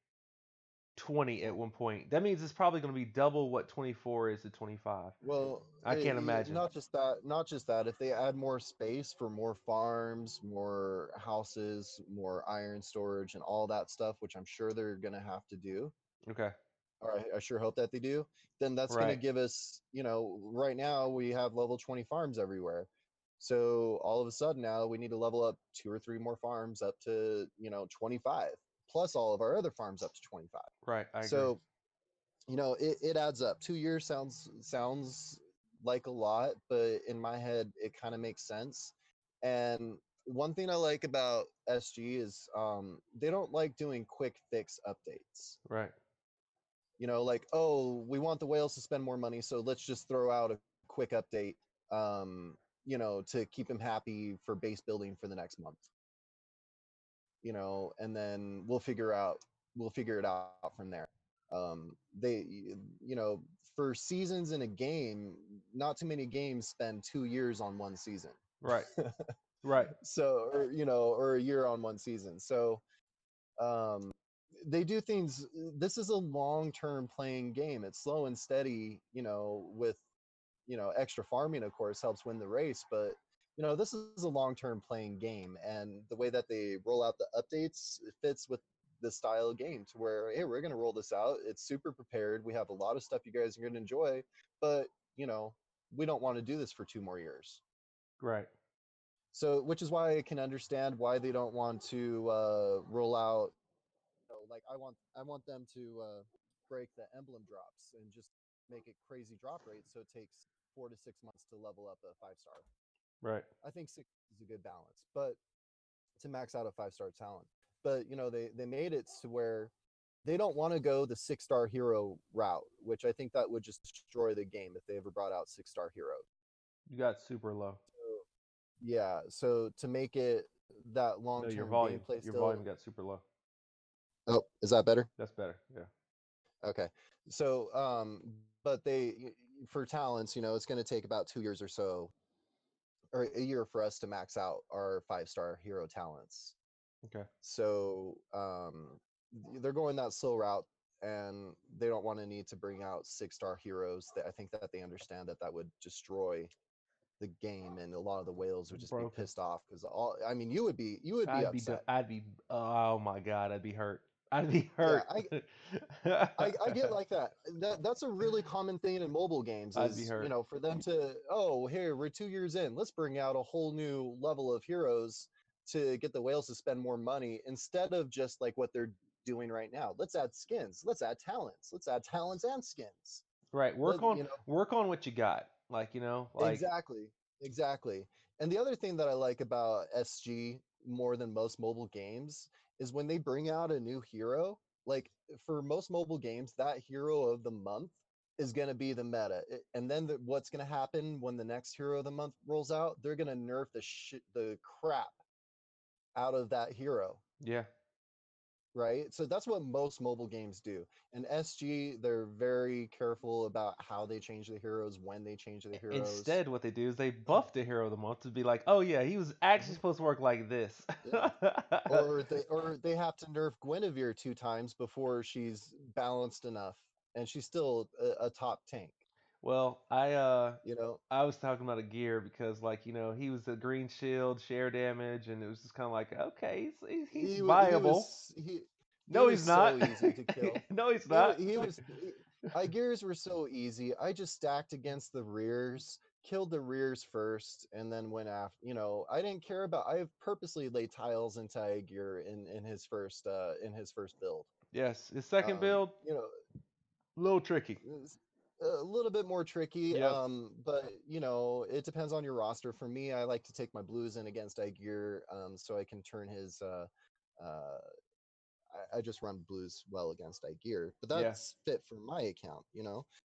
20 at one point. That means it's probably going to be double what 24 is to 25. Well, I can't imagine. not just that, not just that. If they add more space for more farms, more houses, more iron storage, and all that stuff, which I'm sure they're gonna have to do, Okay. or I sure hope that they do, then that's gonna Right. give us, right now we have level 20 farms everywhere. So all of a sudden now we need to level up 2 or 3 more farms up to 25, plus all of our other farms up to 25. Right. I agree. So it adds up. 2 years sounds like a lot, but in my head it kind of makes sense. And one thing I like about SG is they don't like doing quick fix updates. Right. Like, oh, we want the whales to spend more money, so let's just throw out a quick update, to keep them happy for base building for the next month. And then we'll figure it out from there. They, you know, for seasons in a game, not too many games spend 2 years on one season. Right. Right. So, or or a year on one season. So, um, they do things. This is a long-term playing game. It's slow and steady. With extra farming, of course, helps win the race, but this is a long-term playing game, and the way that they roll out the updates, it fits with the style of game to where, hey, we're going to roll this out. It's super prepared. We have a lot of stuff you guys are going to enjoy, but we don't want to do this for 2 more years. Right. So, which is why I can understand why they don't want to roll out. Like I want them to break the emblem drops and just make it crazy drop rate, so it takes 4 to 6 months to level up a 5 star. Right. I think 6 is a good balance, but to max out a 5 star talent. But they made it to where they don't want to go the 6 star hero route, which I think that would just destroy the game if they ever brought out 6 star heroes. You got super low. So, yeah, so to make it that No, long your term volume. gameplay Your still. volume got super low. Oh, is that better? That's better. Yeah. Okay. So, but for talents, it's going to take about 2 years or so, or a year for us to max out our 5 star hero talents. Okay. So, they're going that slow route, and they don't want to need to bring out 6 star heroes. I think that they understand that would destroy the game, and a lot of the whales would just be Broken. pissed off because I mean, you would be upset. I'd be. Oh my god. I'd be hurt. I'd be Yeah, hurt. I get like that. That's a really common thing in mobile games I'd be is, hurt. for them to, oh, here, we're 2 years in. Let's bring out a whole new level of heroes to get the whales to spend more money instead of just like what they're doing right now. Let's add skins. Let's add talents. Let's add talents and skins. Right. Let, Work on what you got. Like. exactly. Exactly. And the other thing that I like about SG more than most mobile games is when they bring out a new hero, like for most mobile games, that hero of the month is going to be the meta. And then what's going to happen when the next hero of the month rolls out? They're going to nerf the crap out of that hero, Yeah. right? So that's what most mobile games do. And SG, they're very careful about how they change the heroes, when they change the heroes. Instead, what they do is they buff the hero of the month to be like, oh yeah, he was actually Mhm. supposed to work like this. Yeah. Or they have to nerf Guinevere 2 times before she's balanced enough, and she's still a top tank. Well, You know, I was talking about a gear because he was the green shield, share damage, and it was just kind of like, okay, he's he viable. was he No, was he's so not. easy to kill. No, he's He not. he was Gears were so easy. I just stacked against the rears, killed the rears first, and then went after. I didn't care about. I purposely laid tiles into Aegir in his first build. Yes, his second Um, build, you know, a little tricky. it's a little bit more tricky. Yep. But it depends on your roster. For me, I like to take my blues in against Aegir, so I can turn his. Uh, I just run blues well against Aegir, but Yeah. that's fit for my account.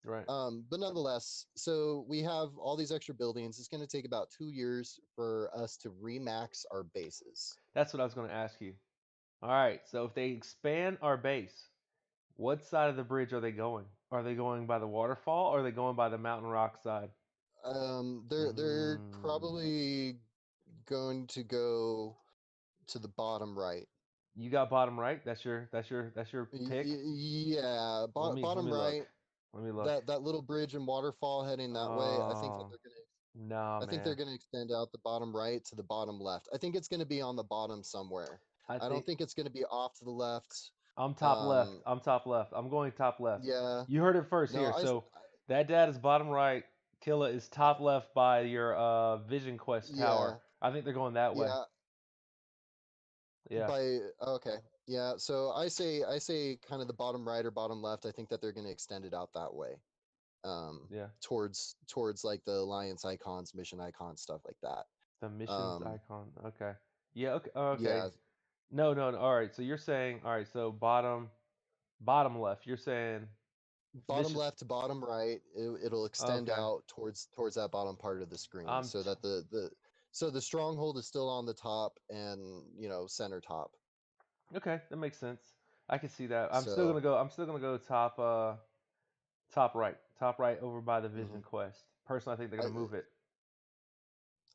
Right. But nonetheless, so we have all these extra buildings. It's going to take about 2 years for us to remax our bases. That's what I was going to ask you. All right. So if they expand our base, what side of the bridge are they going? Are they going by the waterfall or are they going by the mountain rock side? They're Mm. probably going to go to the bottom right. You got bottom right. That's your pick. Yeah, Let bottom me look. right. Let me look. That little bridge and waterfall heading that way. I think that Oh they're gonna. no, I think they're man. gonna extend out the bottom right to the bottom left. I think it's gonna be on the bottom somewhere. I I don't think think it's gonna be off to the left. I'm top left. Um, I'm top left. I'm going top left. yeah. You heard it first No, here. So that dad is bottom right. Killa is top left by your Vision Quest tower. yeah, I think they're going that way. yeah. Yeah. Okay, yeah. So I say kind of the bottom right or bottom left. I think that they're gonna extend it out that way. Yeah. Towards like the alliance icons, mission icons, stuff like that. The missions Um, icon. Okay. Yeah. Okay. Okay. yeah, No. No. No. All right. So you're saying. All right. So bottom left. You're saying bottom mission. left to bottom right, it'll extend Okay. out towards that bottom part of the screen, I'm so that the stronghold is still on the top and center top. okay. That makes sense. I can see that. So, I'm still gonna go top right, top right over by the mhm. Vision Quest. Personally, I think they're I gonna move it.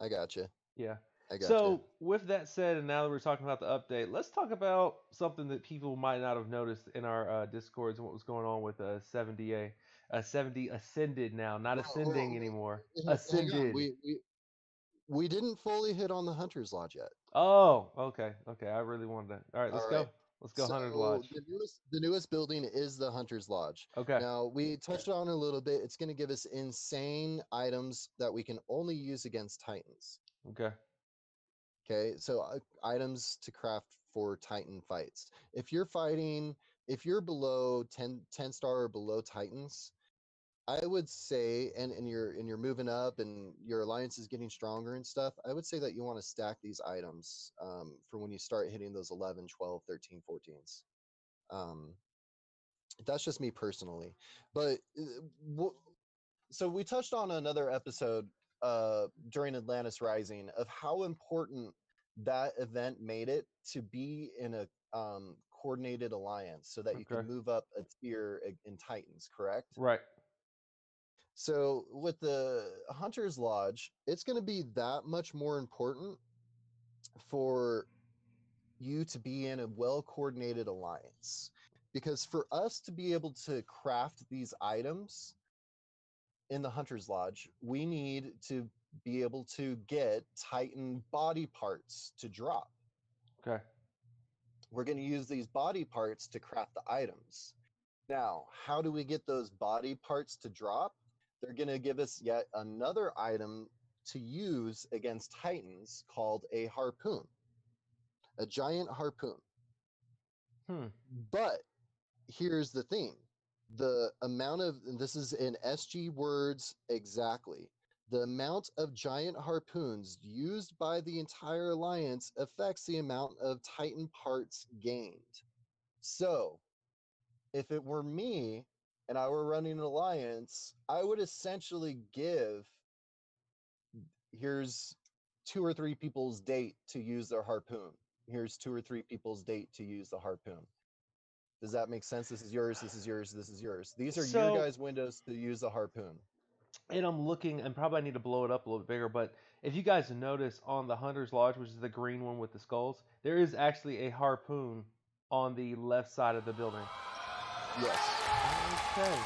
I gotcha. Yeah. I gotcha. So with that said, and now that we're talking about the update, let's talk about something that people might not have noticed in our discords and what was going on with 70A. 70 ascended now, not ascending anymore. Hang on. Ascended. We didn't fully hit on the Hunter's Lodge yet. Oh, okay, okay. I really wanted to. All right, let's All go. right. Let's go, Hunter's So Lodge. the newest building is the Hunter's Lodge. Okay, Now we touched on it a little bit. It's going to give us insane items that we can only use against Titans. okay, Okay, so items to craft for Titan fights. If you're fighting, if you're below 10 star or below Titans, I would say, and you're moving up, and your alliance is getting stronger and stuff. I would say that you want to stack these items for when you start hitting those 11, 12, 13, 14s. Um, that's just me personally, but so we touched on another episode during Atlantis Rising of how important that event made it to be in a coordinated alliance so that you okay. can move up a tier in Titans, correct? Right. So with the Hunter's Lodge, it's going to be that much more important for you to be in a well coordinated alliance. Because for us to be able to craft these items in the Hunter's Lodge, we need to be able to get Titan body parts to drop. Okay. We're going to use these body parts to craft the items. Now, how do we get those body parts to drop? They're going to give us yet another item to use against Titans called a harpoon, a giant harpoon. Hmm. But here's the thing, the amount of, and this is in SG words exactly, the amount of giant harpoons used by the entire alliance affects the amount of Titan parts gained. So if it were me and I were running an alliance, I would essentially give, here's 2 or 3 people's date to use their harpoon. Here's 2 or 3 people's date to use the harpoon. Does that make sense? This is yours, this is yours, this is yours. These are your So, guys' windows to use the harpoon. and I'm looking, and probably I need to blow it up a little bit bigger, but if you guys notice on the Hunter's Lodge, which is the green one with the skulls, there is actually a harpoon on the left side of the building. Yes. Okay.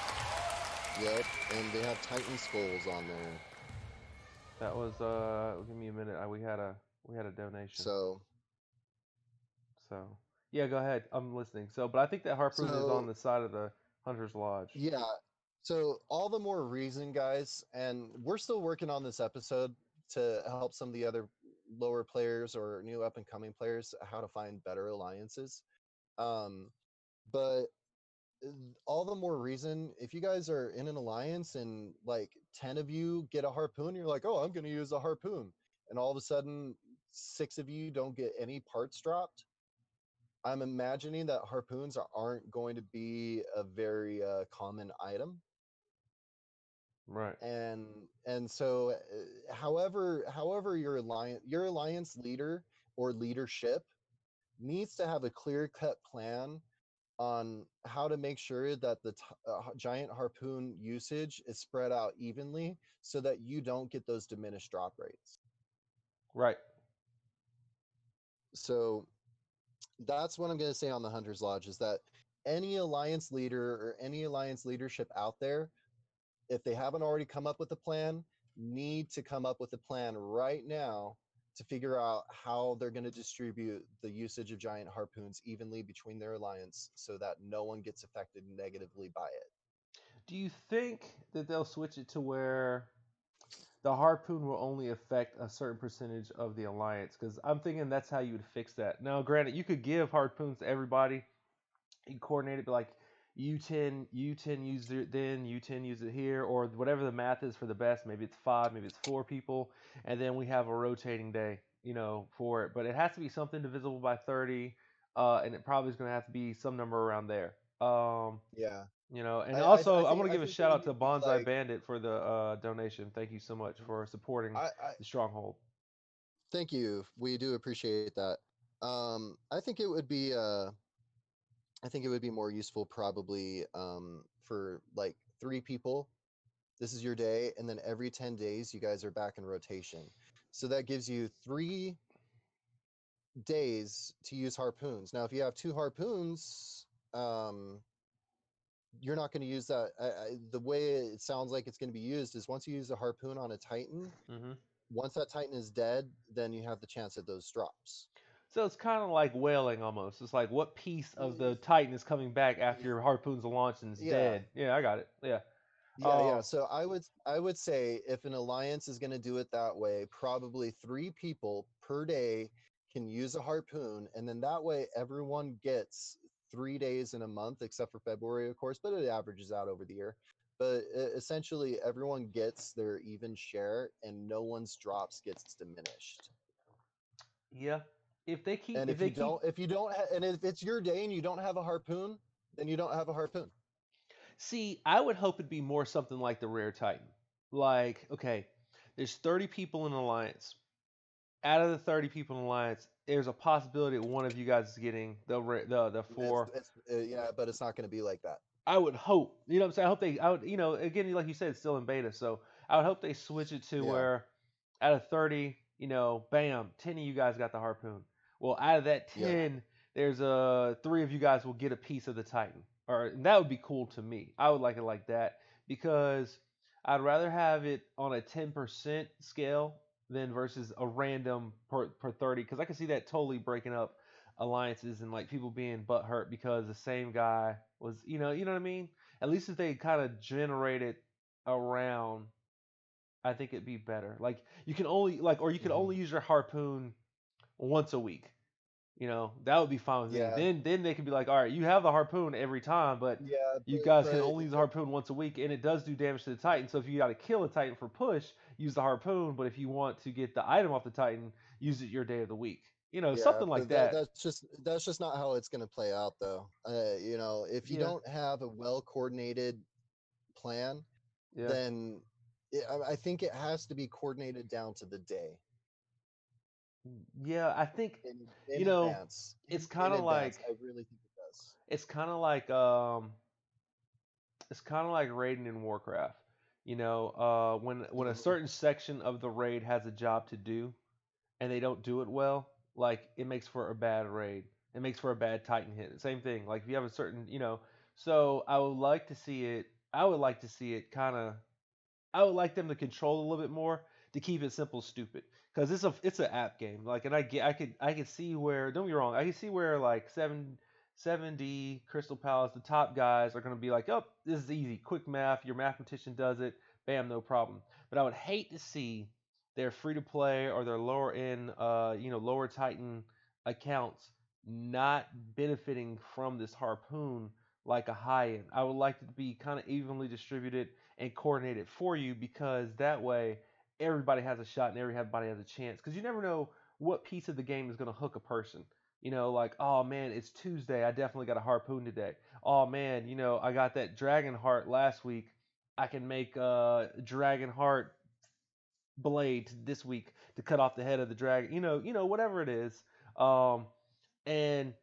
Yep. And they have Titan skulls on there. That was give me a minute. We had a donation. So So, yeah, go ahead. I'm listening. So, but I think that harpoon is on so the side of the Hunter's Lodge. yeah. So all the more reason, guys, and we're still working on this episode to help some of the other lower players or new up and coming players how to find better alliances. Um, but all the more reason, if you guys are in an alliance and like 10 of you get a harpoon, you're like, oh, I'm going to use a harpoon, and all of a sudden 6 of you don't get any parts dropped. I'm imagining that harpoons aren't going to be a very common item. Right. and and so however your alliance leader or leadership needs to have a clear cut plan on how to make sure that the giant harpoon usage is spread out evenly so that you don't get those diminished drop rates. Right. So that's what I'm going to say on the Hunter's Lodge is that any alliance leader or any alliance leadership out there, if they haven't already come up with a plan, need to come up with a plan right now to figure out how they're going to distribute the usage of giant harpoons evenly between their alliance so that no one gets affected negatively by it. Do you think that they'll switch it to where the harpoon will only affect a certain percentage of the alliance? Because I'm thinking that's how you would fix that. Now, granted, you could give harpoons to everybody. You coordinate it, but like U10 use it then, U10 use it here, or whatever the math is for the best. Maybe it's five, maybe it's four people, and then we have a rotating day, for it. But it has to be something divisible by 30, and it probably is going to have to be some number around there. Yeah. And I also I think want to I give a think shout they out need to to be Bonsai like, Bandit for the donation. Thank you so much for supporting I the stronghold. thank you. We do appreciate that. I think it would be I think it would be more useful probably for like 3 people. This is your day, and then every 10 days you guys are back in rotation. So that gives you 3 days to use harpoons. Now, if you have 2 harpoons, um, you're not going to use that. The way it sounds like it's going to be used is once you use a harpoon on a Titan, Hmm. once that Titan is dead, then you have the chance at those drops. So it's kind of like whaling almost. It's like what piece of the Y- Titan is coming back after your harpoon's launched and is Yeah, dead. Yeah, I got it. Yeah. yeah. So I would say if an alliance is going to do it that way, probably 3 people per day can use a harpoon, and then that way everyone gets 3 days in a month, except for February, of course, but it averages out over the year. But essentially, everyone gets their even share, and no one's drops gets diminished. Yeah. If they keep, And if if they you keep, don't, and if it's your day and you don't have a harpoon, then you don't have a harpoon. see, I would hope it'd be more something like the Rare Titan. Like, okay, there's 30 people in Alliance. Out of the 30 people in Alliance, there's a possibility that one of you guys is getting the four. Yeah, but it's not going to be like that. I would hope. You know what I'm saying? I hope they. I would. You know, again, like you said, it's still in beta, so I would hope they switch it to Yeah, where out of 30, bam, 10 of you guys got the harpoon. Well, out of that yeah, 10, there's three of you guys will get a piece of the Titan, or that would be cool to me. I would like it like that because I'd rather have it on a 10% scale than versus a random per 30, because I can see that totally breaking up alliances and like people being butthurt because the same guy was, you know what I mean? At least if they kind of generate it around, I think it'd be better. Like you can only like, or you could hmm only use your harpoon once a week. That would be fine with me. yeah, Then they could be like, all right, you have the harpoon every time, but yeah. you guys can only use the harpoon once a week, and it does do damage to the Titan. So if you got to kill a Titan for push, use the harpoon. But if you want to get the item off the Titan, use it your day of the week. Yeah, Something like but that. that's just not how it's going to play out, though. If you Yeah, don't have a well coordinated plan, yeah. then I think it has to be coordinated down to the day Yeah, I think in you know advance. it's In kind of advance, like I really think it does. it's kind of like um it's kind of like raiding in Warcraft. When a Hmm certain section of the raid has a job to do and they don't do it well, like it makes for a bad raid. It makes for a bad Titan hit. Same thing. Like if you have a certain. So I would like to see it. I would like to see it kind of I would like them to control a little bit more to keep it simple, stupid. Because it's an app game. Like, and I could see where, don't get me wrong, I can see where like 70 Crystal Palace, the top guys are gonna be like, oh, this is easy, quick math. Your mathematician does it, bam, no problem. But I would hate to see their free to play or their lower end, lower Titan accounts not benefiting from this harpoon like a high end. I would like it to be kind of evenly distributed and coordinate it for you, because that way everybody has a shot and everybody has a chance, because you never know what piece of the game is going to hook a person. Like, oh man, it's Tuesday, I definitely got a harpoon today. Oh man, I got that dragon heart last week, I can make a dragon heart blade this week to cut off the head of the dragon, whatever it is. Um and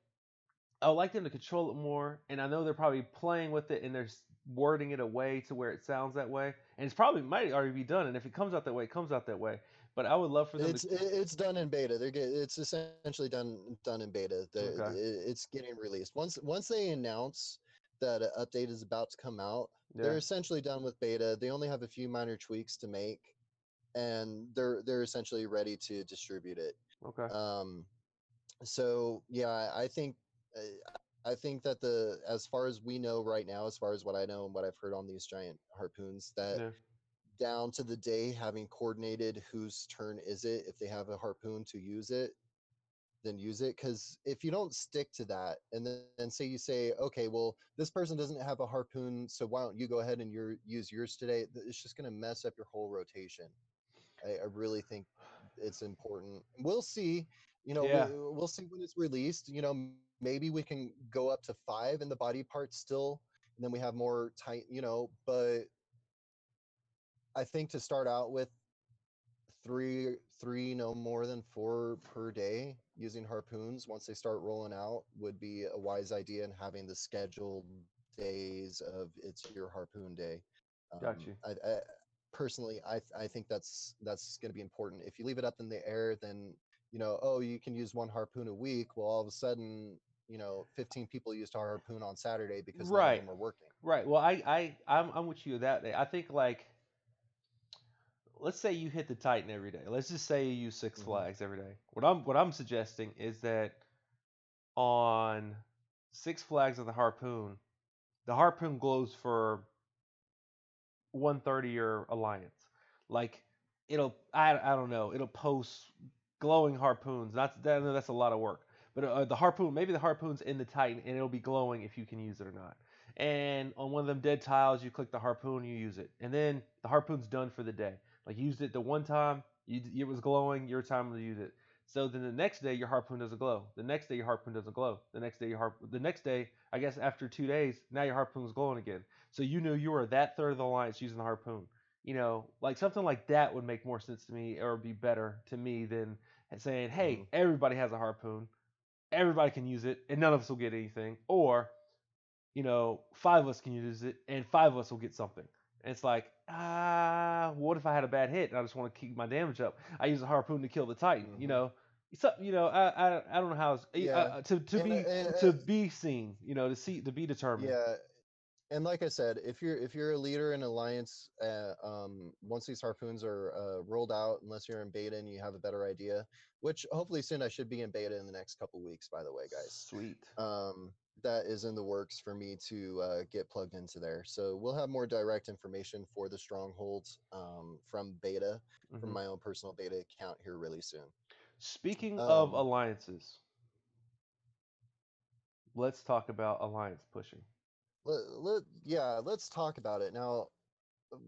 I would like them to control it more, and I know they're probably playing with it and they're wording it away to where it sounds that way, and it's probably might already be done. And if it comes out that way, it comes out that way. But I would love for them to. It's done in beta. It's essentially done in beta. Okay. It's getting released. Once they announce that an update is about to come out, Yeah. they're essentially done with beta. They only have a few minor tweaks to make, and they're essentially ready to distribute it. Okay. Um, so yeah, I think that as far as we know right now, as far as what I know and what I've heard on these giant harpoons, that Yeah. down to the day having coordinated whose turn is it, if they have a harpoon to use it, then use it. Because if you don't stick to that, and then say, okay, well, this person doesn't have a harpoon, so why don't you go ahead and use yours today, it's just going to mess up your whole rotation. I really think it's important. We'll see. Yeah. We'll see when it's released. Maybe we can go up to 5 in the body parts still, and then we have more tight. But I think to start out with, three, no more than 4 per day. using harpoons once they start rolling out would be a wise idea, and having the scheduled days of it's your harpoon day. Got you. I personally, I think that's going to be important. If you leave it up in the air, then oh, you can use one harpoon a week. Well, all of a sudden, 15 people used our harpoon on Saturday because none of Right. them are working. Right. Well, I'm with you that day. I think like let's say you hit the Titan every day. Let's just say you use Six Hmm. Flags every day. What I'm suggesting is that on Six Flags of the harpoon glows for 130 your alliance. Like I don't know, it'll post glowing harpoons. I know that's a lot of work. But the harpoon, maybe the harpoon's in the Titan and it'll be glowing if you can use it or not. And on one of them dead tiles, you click the harpoon, you use it, and then the harpoon's done for the day. Like you used it the one time, it was glowing, your time to use it. So then the next day your harpoon doesn't glow. The next day your harpoon doesn't glow. The next day, I guess after 2 days, now your harpoon's glowing again. So you knew you were that third of the alliance using the harpoon. Like something like that would make more sense to me or be better to me than saying, Hmm. hey, everybody has a harpoon, everybody can use it, and none of us will get anything. Or, five of us can use it, and five of us will get something. And it's like, what if I had a bad hit and I just want to keep my damage up? I use a harpoon to kill the Titan. Hmm. I don't know how Yeah, and, to be seen. To be determined. yeah, and like I said, if you're a leader in Alliance, once these harpoons are rolled out, unless you're in beta and you have a better idea, which hopefully soon, I should be in beta in the next couple weeks, by the way, guys. Sweet. That is in the works for me to get plugged into there. So we'll have more direct information for the strongholds from beta, from Hmm. my own personal beta account here really soon. Speaking of Um, alliances, let's talk about alliance pushing. yeah, let's talk about it now. um,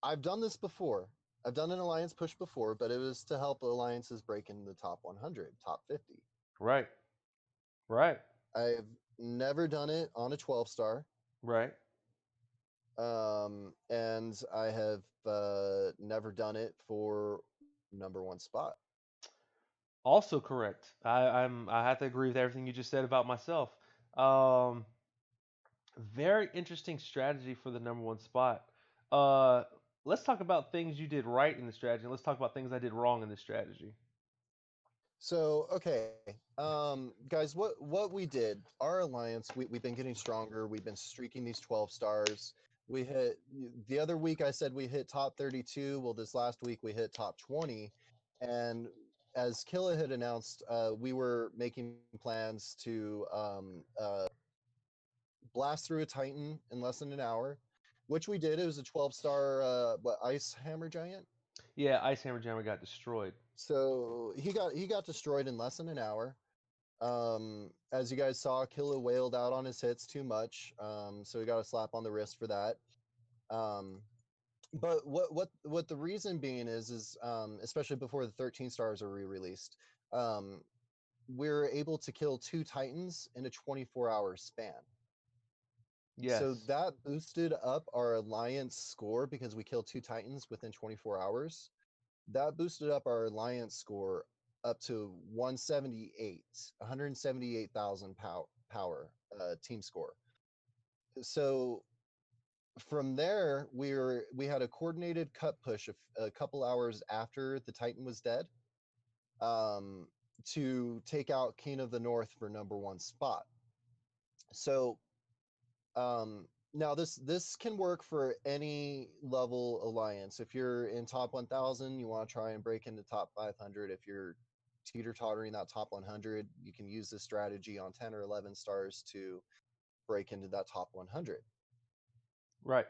I've done this before. I've done an alliance push before, but it was to help alliances break into the top 100, top 50. Right. Right. I've never done it on a 12 star, Right. and I have never done it for number one spot. Also correct. I have to agree with everything you just said about myself. Um, Very interesting strategy for the number one spot. Uh, let's talk about things you did right in the strategy. Let's talk about things I did wrong in the strategy. So, okay, guys, what we did, our alliance, we've been getting stronger. We've been streaking these 12 stars. We hit the other week. I said we hit top 32. Well, this last week we hit top 20, and as Killa had announced, we were making plans to blast through a Titan in less than an hour, which we did. It was a 12-star ice hammer giant. Yeah, Ice Hammer Jammer got destroyed. So he got destroyed in less than an hour. As you guys saw, Killa wailed out on his hits too much, so he got a slap on the wrist for that. Um, but what the reason being is especially before the 13 stars are re-released, um, we're able to kill two Titans in a 24-hour span. So Yes. that boosted up our alliance score because we killed two Titans within 24 hours. That boosted up our alliance score up to 178, 178,000 power team score. So from there, we had a coordinated cut push a couple hours after the Titan was dead, um, to take out King of the North for number one spot. So now this can work for any level alliance. If you're in top 1000, you want to try and break into top 500. If you're teeter tottering that top 100, you can use this strategy on 10 or 11 stars to break into that top 100. Right.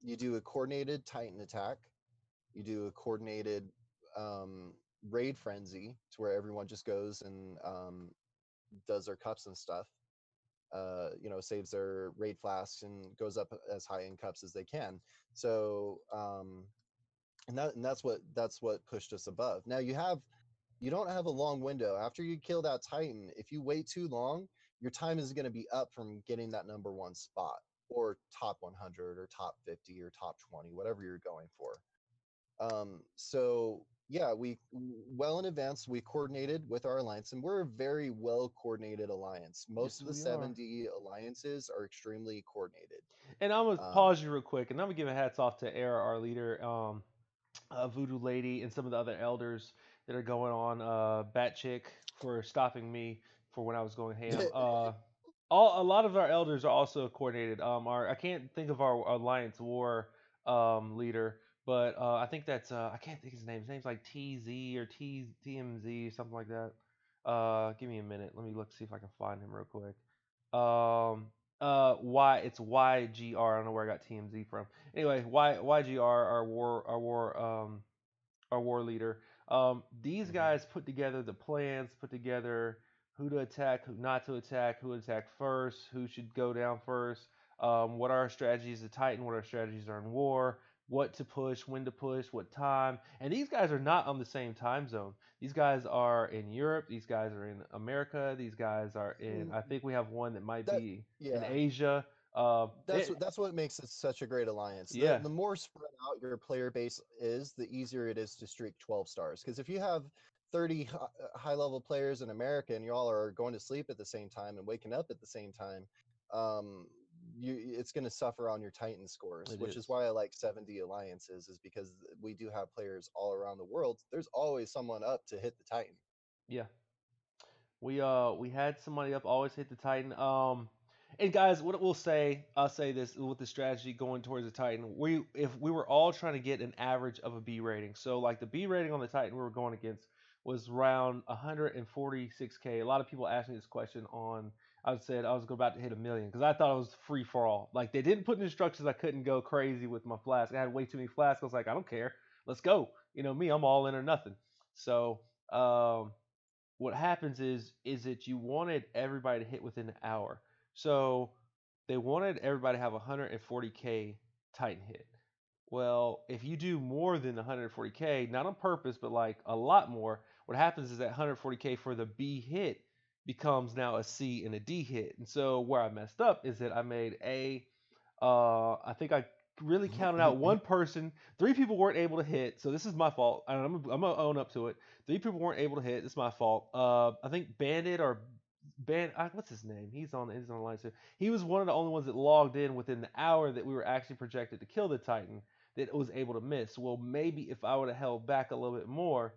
You do a coordinated Titan attack. You do a coordinated um, raid frenzy to where everyone just goes and does their cups and stuff. Saves their raid flasks and goes up as high in cups as they can. So, and that's what pushed us above. Now you don't have a long window after you kill that Titan. If you wait too long, your time is going to be up from getting that number one spot or top 100 or top 50 or top 20, whatever you're going for. So yeah, well in advance we coordinated with our alliance, and we're a very well coordinated alliance. Most Yes, of the we are. 7D alliances are extremely coordinated. And I'm gonna Um, pause you real quick, and I'm gonna give a hats off to Era, our leader, Voodoo Lady, and some of the other elders that are going on. Bat Chick for stopping me for when I was going ham. A lot of our elders are also coordinated. I can't think of our Alliance War leader, but I think that's I can't think of his name. His name's like TZ or TMZ, something like that. Give me a minute. Let me look see if I can find him real quick. It's YGR. I don't know where I got TMZ from. Anyway, YGR, our war leader. These mhm. guys put together the plans, put together who to attack, who not to attack, who to attack first, who should go down first, what our strategies to Titan, what our strategies are in war, what to push, when to push, what time. And these guys are not on the same time zone. These guys are in Europe. These guys are in America. These guys are in. Mm, I think we have one that might that be in yeah, Asia. that's what makes it such a great alliance. Yeah, The more spread out your player base is, the easier it is to streak 12 stars. Because if you have 30 high level players in America and you all are going to sleep at the same time and waking up at the same time, um, it's going to suffer on your Titan scores, it which is is. why I like 7D alliances, is because we do have players all around the world. There's always someone up to hit the Titan. Yeah. We had somebody up, always hit the Titan. And guys, what we'll say, I'll say this with the strategy going towards the Titan. If we were all trying to get an average of a B rating, so like the B rating on the Titan we were going against was around 146K. A lot of people asked me this question on. I said I was about to hit a million because I thought it was free for all. Like they didn't put in instructions. I couldn't go crazy with my flask. I had way too many flasks. I was like, I don't care. Let's go. You know me, I'm all in or nothing. So um, what happens is that you wanted everybody to hit within an hour. So they wanted everybody to have 140K Titan hit. Well, if you do more than 140K, not on purpose, but like a lot more, what happens is that 140K for the B hit becomes now a C and a D hit. And so where I messed up is that I made I think I really counted out one person. Three people weren't able to hit, so this is my fault. I'm gonna own up to it. Three people weren't able to hit. It's my fault. I think Bandit or what's his name? He's on the line too. He was one of the only ones that logged in within the hour that we were actually projected to kill the Titan that was able to miss. Well, maybe if I would have held back a little bit more,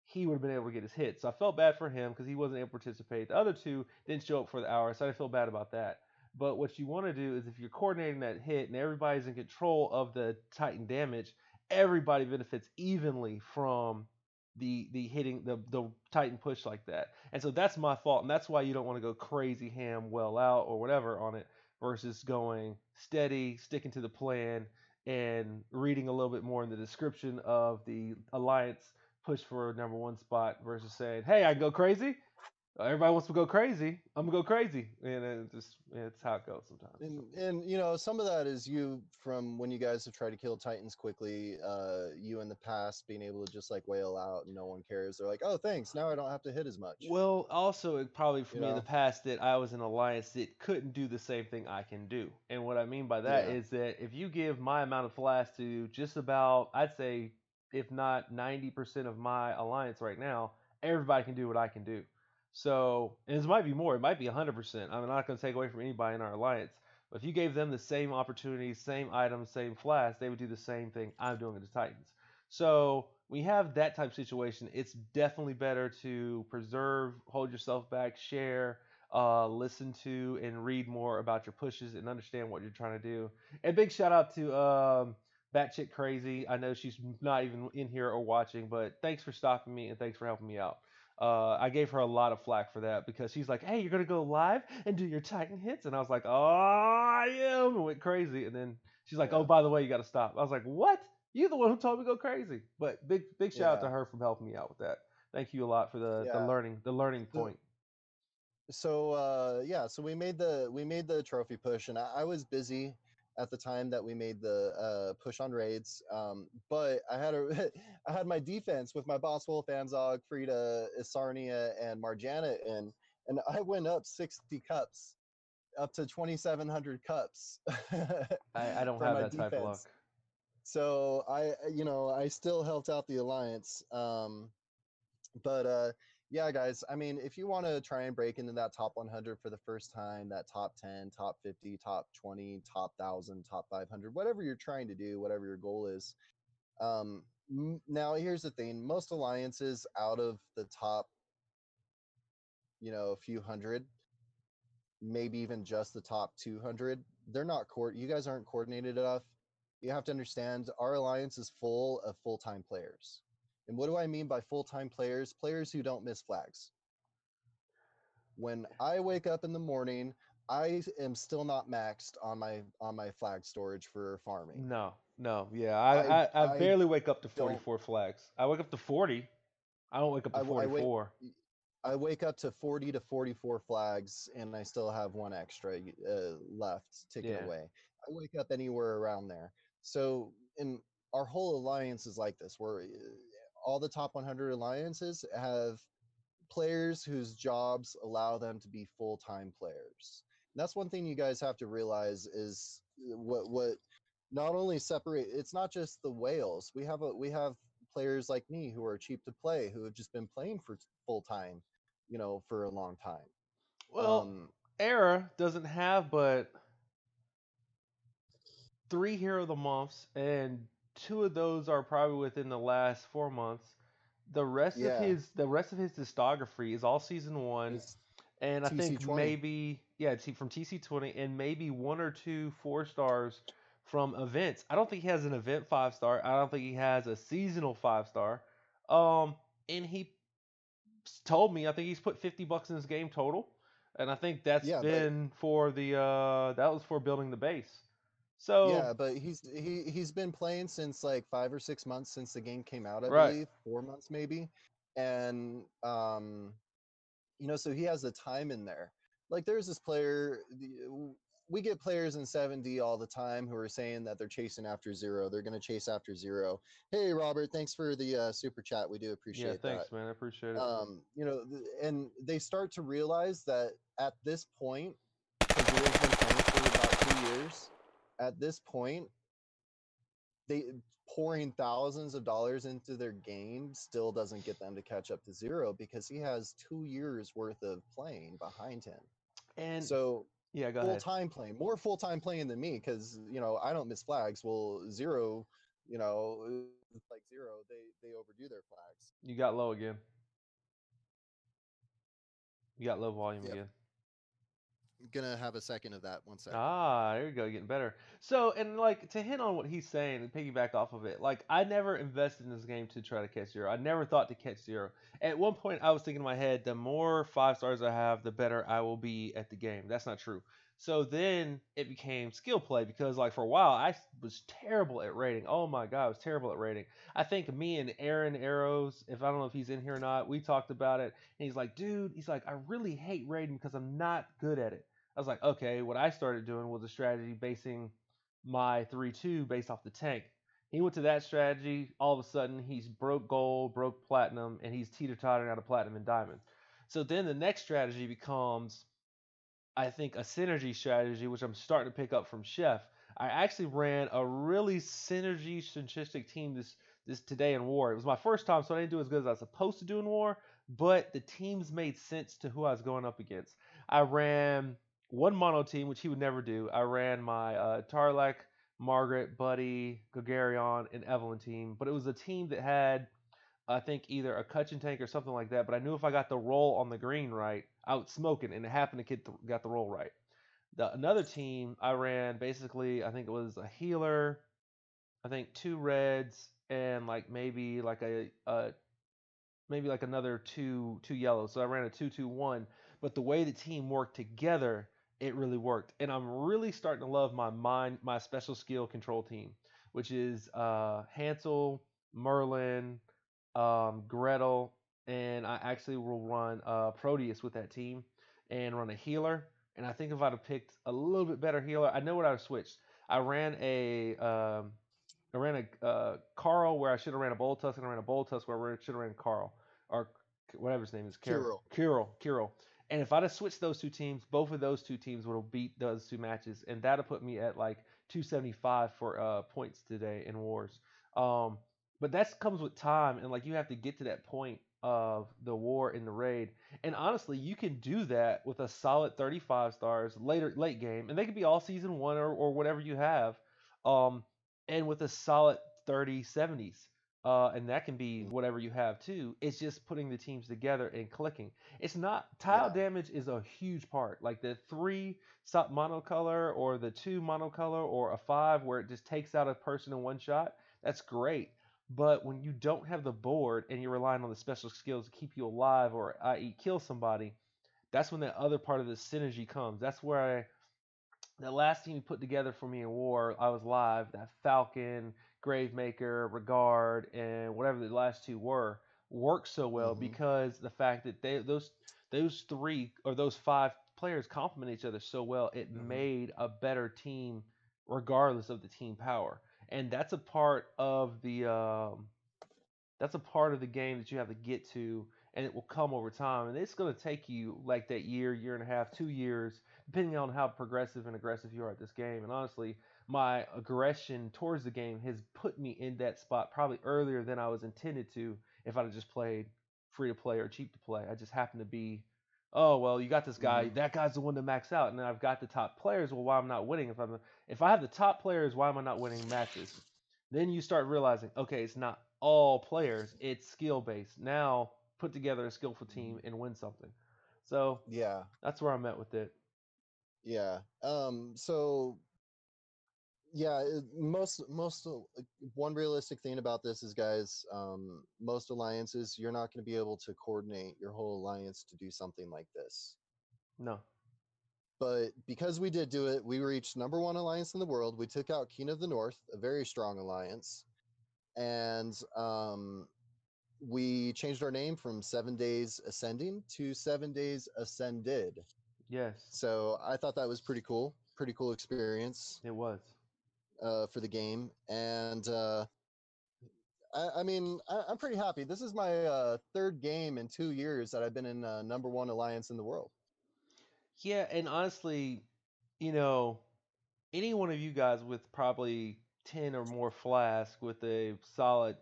he would have been able to get his hit. So I felt bad for him because he wasn't able to participate. The other two didn't show up for the hour, so I feel bad about that. But what you want to do is if you're coordinating that hit and everybody's in control of the Titan damage, everybody benefits evenly from the hitting the Titan push like that. And so that's my fault, and that's why you don't want to go crazy ham well out or whatever on it versus going steady, sticking to the plan, and reading a little bit more in the description of the alliance push for number one spot versus saying, "Hey, I can go crazy." Everybody wants to go crazy. I'm gonna go crazy, and it's how it goes sometimes. So. And you know, some of that is you, from when you guys have tried to kill Titans quickly, you in the past being able to just like wail out and no one cares. They're like, oh thanks, now I don't have to hit as much. Well, also it probably for You me in the know? past that I was in an alliance that couldn't do the same thing I can do. And what I mean by that Yeah. is that if you give my amount of flash to just about, I'd say, if not 90% of my alliance right now, everybody can do what I can do. So, and this might be more, it might be 100%. I'm not going to take away from anybody in our alliance. But if you gave them the same opportunities, same items, same flash, they would do the same thing I'm doing with the Titans. So we have that type of situation. It's definitely better to preserve, hold yourself back, share, listen to, and read more about your pushes and understand what you're trying to do. And big shout out to Batchick Crazy. I know she's not even in here or watching, but thanks for stopping me and thanks for helping me out. I gave her a lot of flack for that because she's like, "Hey, you're gonna go live and do your Titan hits," and I was like, "Oh, I am," and went crazy. And then she's like, "Oh, Yeah. by the way, you got to stop." I was like, "What?" You're the one who told me to go crazy. But big shout out to Yeah. her for helping me out with that. Thank you a lot for the Yeah. learning So point. yeah, so we made the trophy push, and I was busy at the time that we made the push on raids. But I had a I had my defense with my boss Wolf, Anzog, Frida, Isarnia, and Marjana in, and I went up 60 cups, up to 2,700 cups I don't from have my that type of luck. defense. So I still helped out the alliance. But yeah, guys, I mean, if you want to try and break into that top 100 for the first time, that top 10, top 50, top 20, top 1000, top 500, whatever you're trying to do, whatever your goal is. Now here's the thing: most alliances out of the top, a few hundred, maybe even just the top 200, they're not you guys aren't coordinated enough. You have to understand our alliance is full of full-time players. And what do I mean by full-time players? Players who don't miss flags. When I wake up in the morning, I am still not maxed on my flag storage for farming. No, no, yeah. I I I barely wake up to don't 44 flags. I wake up to 40. I don't wake up to I wait 44. I wake up to 40 to 44 flags and I still have one extra left ticking Yeah. away. I wake up anywhere around there. So in our whole alliance is like this where all the top 100 alliances have players whose jobs allow them to be full-time players. And that's one thing you guys have to realize is what not only separate, it's not just the whales. We have players like me who are cheap to play who have just been playing for full time, for a long time. Well, Um Era doesn't have but three Hero of the Months, and two of those are probably within the last 4 months. yeah, The rest of his discography is all season one, it's and I think TC20. maybe yeah, from TC20, and maybe one or two 4 stars from events. I don't think he has an event 5 star. I don't think he has a seasonal 5 star. Um, and he told me I think he's put $50 in his game total, and I think that's Yeah, but been for the that was for building the base. So yeah, but he's been playing since like 5 or 6 months since the game came out, I right, believe, 4 months maybe. And so he has the time in there. Like there's this player, we get players in 7D all the time who are saying that they're chasing after zero. They're going to chase after zero. Hey, Robert, thanks for the super chat. We do yeah, appreciate that. thanks, man, I appreciate it. And they start to realize that at this point, because Zero's been playing for about 2 years, at this point, they pouring thousands of dollars into their game still doesn't get them to catch up to zero because he has 2 years worth of playing behind him. And So yeah, go full ahead. time playing, more full time playing than me because I don't miss flags. Well, zero, like zero, they overdo their flags. You got low again. You got low volume Yep, again. gonna have a second of that. One sec. Ah, there you go, getting better. So, and like to hit on what he's saying and piggyback off of it, like I never invested in this game to try to catch zero. I never thought to catch zero. At one point, I was thinking in my head, the more 5 stars I have, the better I will be at the game. That's not true. So then it became skill play because, like, for a while, I was terrible at rating. Oh my God, I was terrible at rating. I think me and Aaron Arrows, if I don't know if he's in here or not, we talked about it. And he's like, dude, he's like, I really hate rating because I'm not good at it. I was like, okay, what I started doing was a strategy basing my 3-2 based off the tank. He went to that strategy. All of a sudden, he's broke gold, broke platinum, and he's teeter tottering out of platinum and diamond. So then the next strategy becomes, I think, a synergy strategy, which I'm starting to pick up from Chef. I actually ran a really synergy synergistic team this today in war. It was my first time, so I didn't do as good as I was supposed to do in war, but the teams made sense to who I was going up against. I ran one mono team, which he would never do. I ran my Tarlek, Margaret, Buddy, Gagarion, and Evelyn team, but it was a team that had, I think, either a Cutchin tank or something like that. But I knew if I got the roll on the green right, I would smoke it, and it happened to got the roll right. Another team I ran, basically, I think it was a healer, I think two reds, and like maybe like a maybe like another two yellows. So I ran a 2-2-1. But the way the team worked together, it really worked. And I'm really starting to love my special skill control team, which is Hansel, Merlin, Gretel, and I actually will run Proteus with that team and run a healer. And I think if I'd have picked a little bit better healer, I know what I'd have switched. I ran a Carl where I should have ran a Boltusk, and I ran a Boltusk where I should have ran Carl or whatever his name is, Kirill. Kirill. And if I'd have switched those two teams, both of those two teams would have beat those two matches, and that'd have put me at like 275 for points today in wars. Um, but that comes with time, and like you have to get to that point of the war in the raid. And honestly, you can do that with a solid 35 stars later late game, and they could be all season one or whatever you have, um, and with a solid 30 70s. And that can be Mm. whatever you have too. It's just putting the teams together and clicking. It's not tile Yeah. damage is a huge part. Like the three monocolor or the two monocolor or a five where it just takes out a person in one shot. That's great. But when you don't have the board and you're relying on the special skills to keep you alive or i.e. kill somebody, that's when that other part of the synergy comes. That's where the last team you put together for me in war, I was live. That Falcon, Gravemaker, Regard, and whatever the last two were, worked so well Hmm. because the fact that those three or those five players complement each other so well, it Hmm. made a better team regardless of the team power. And that's a part of the game that you have to get to, and it will come over time. And it's going to take you like that year and a half, 2 years, depending on how progressive and aggressive you are at this game. And honestly, my aggression towards the game has put me in that spot probably earlier than I was intended to if I'd have just played free to play or cheap to play. I just happened to be, oh well, you got this guy. Hmm. That guy's the one to max out, and then I've got the top players. Well, why I'm not winning? If I have the top players, why am I not winning matches? Then you start realizing, okay, it's not all players, it's skill based. Now put together a skillful Hmm. team and win something. So Yeah. that's where I'm at with it. Yeah. So yeah, one realistic thing about this is, guys, most alliances, you're not going to be able to coordinate your whole alliance to do something like this. No. But because we did do it, we reached number one alliance in the world. We took out King of the North, a very strong alliance, and we changed our name from 7 Days Ascending to 7 Days Ascended. Yes, So I thought that was pretty cool experience it was. for the game, and I mean, I'm pretty happy. This is my third game in 2 years that I've been in number one alliance in the world. Yeah, and honestly, you know, any one of you guys with probably 10 or more flask with a solid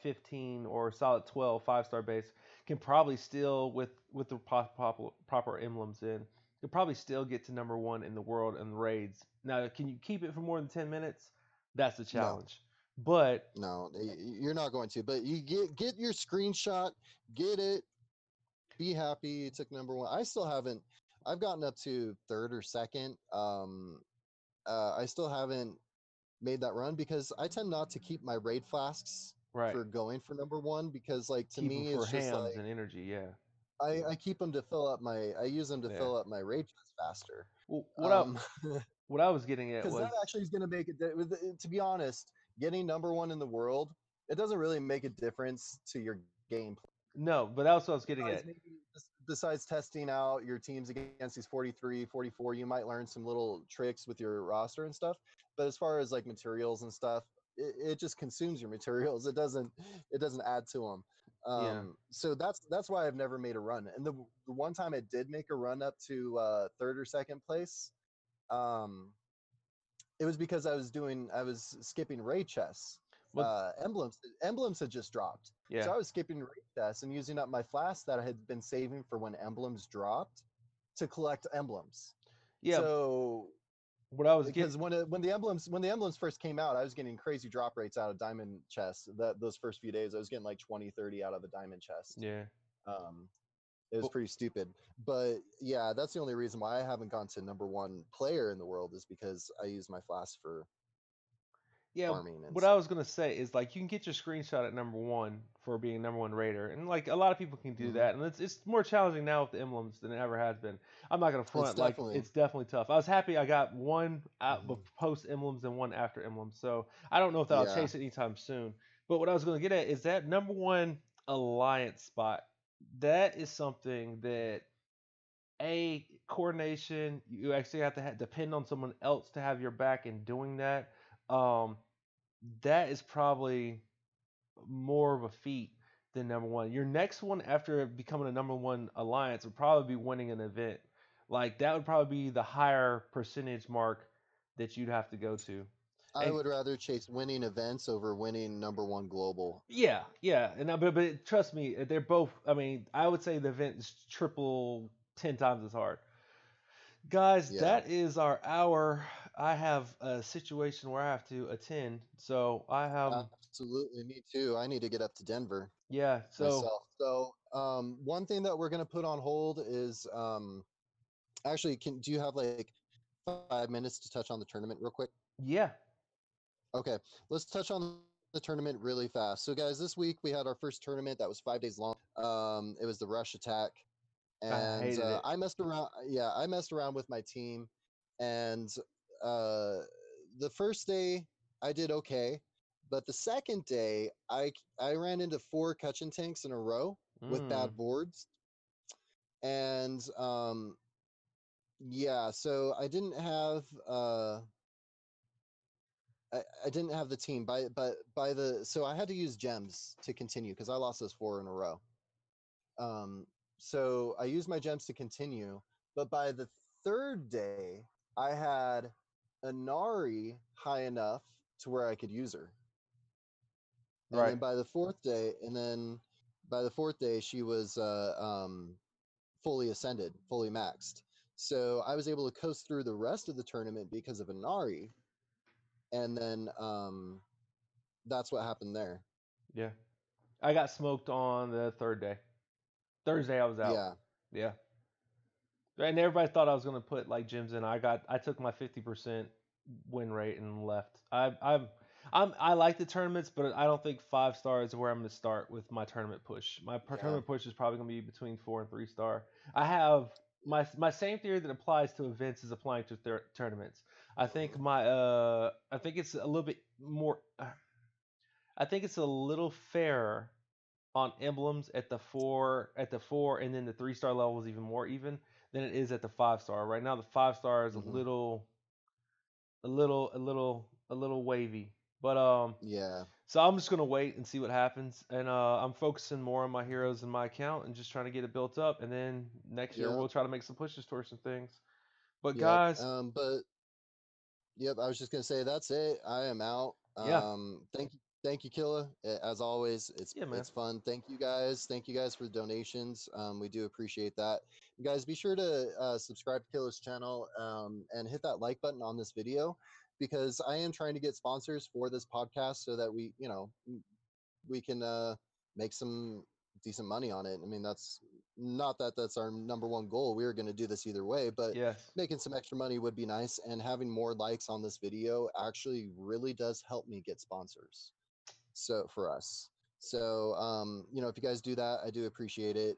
15 or solid 12 5-star base can probably still with the proper emblems in could probably still get to number one in the world in raids. Now, can you keep it for more than 10 minutes? That's the No, challenge. But no, you're not going to. But you get your screenshot, get it, be happy. You took number one. I still haven't. I've gotten up to third or second. I still haven't made that run because I tend not to keep my raid flasks right, for going for number one because, like, to keep them me, for it's just hams like and energy. Yeah, I keep them to fill up my. I use them to yeah. fill up my raid chest faster. Well, Um, what I was getting at because that was actually is going to make it. To be honest, getting number one in the world, it doesn't really make a difference to your gameplay. no, but that's what I was getting Besides at. maybe besides testing out your teams against these 43, 44, you might learn some little tricks with your roster and stuff. But as far as like materials and stuff, it just consumes your materials. It doesn't add to them. Yeah, So that's why I've never made a run. And the one time I did make a run up to third or second place, um, it was because I was skipping raid chests. but Emblems had just dropped, yeah, so I was skipping raid chests and using up my flask that I had been saving for when emblems dropped to collect emblems. yeah. So What I was getting, because when the emblems first came out, I was getting crazy drop rates out of diamond chests. That those first few days, I was getting like 20, 30 out of the diamond chest. yeah. Um, it was But pretty stupid. But yeah, that's the only reason why I haven't gone to number one player in the world is because I use my flask for yeah, farming and what I stuff. was gonna say is like you can get your screenshot at number one for being number one raider, and like a lot of people can do Hmm. that, and it's more challenging now with the emblems than it ever has been. I'm not gonna It's front like definitely. it's definitely tough. I was happy I got one out Hmm. post emblems and one after emblems, so I don't know if that I'll Yeah. chase it anytime soon. But what I was gonna get at is that number one alliance spot. That is something that a coordination you actually have to depend on someone else to have your back in doing that. Um, that is probably more of a feat than number one. Your next one after becoming a number one alliance would probably be winning an event. Like that would probably be the higher percentage mark that you'd have to go to. I And would rather chase winning events over winning number one global. yeah, yeah, and but trust me, they're both. I mean, I would say the event is triple, 10 times as hard. Guys, Yeah, that is our hour. I have a situation where I have to attend, so I have absolutely. Me too. I need to get up to Denver yeah. So myself. So, one thing that we're gonna put on hold is actually, can do you have like 5 minutes to touch on the tournament real quick? yeah, Okay, let's touch on the tournament really fast. So, guys, this week we had our first tournament that was 5 days long. It was the Rush Attack, I and hated it. I messed around. Yeah, I messed around with my team, and uh, the first day I did okay, but the second day I ran into 4 Kutchin tanks in a row with Mm, bad boards, and yeah, so I didn't have the team by the so I had to use gems to continue because I lost those 4 in a row. Um, so I used my gems to continue, but by the third day, I had Inari high enough to where I could use her, and right. then by the fourth day, she was fully ascended, fully maxed. So I was able to coast through the rest of the tournament because of Inari, and then that's what happened there. Yeah, I got smoked on the third day. Thursday I was out. Yeah, Yeah, and everybody thought I was gonna put like gyms in. I took my 50% win rate and left. I like the tournaments, but I don't think 5 star is where I'm gonna start with my tournament push. My yeah, tournament push is probably gonna be between 4 and 3 star. I have my same theory that applies to events is applying to tournaments. I think it's a little bit more. I think it's a little fairer on emblems at the four and then the 3 star level is even more even than it is at the 5 star. Right now the 5 star is hmm a little wavy. But yeah, so I'm just gonna wait and see what happens. And I'm focusing more on my heroes and my account and just trying to get it built up. And then next year yeah, we'll try to make some pushes towards some things. But yep. guys, But yep, I was just gonna say that's it. I am out. yeah, Thank you, Killa. As always, yeah, man, it's fun. Thank you guys for the donations. We do appreciate that. You guys, be sure to subscribe to Killa's channel and hit that like button on this video because I am trying to get sponsors for this podcast so that we can make some decent money on it. I mean, that's not that that's our number one goal. We were going to do this either way, but yes, making some extra money would be nice. And having more likes on this video actually really does help me get sponsors. So for us, so if you guys do that, I do appreciate it.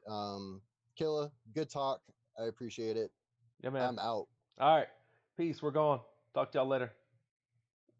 Killa, good talk. I appreciate it. yeah, man. I'm out. All right, peace. We're going. Talk to y'all later.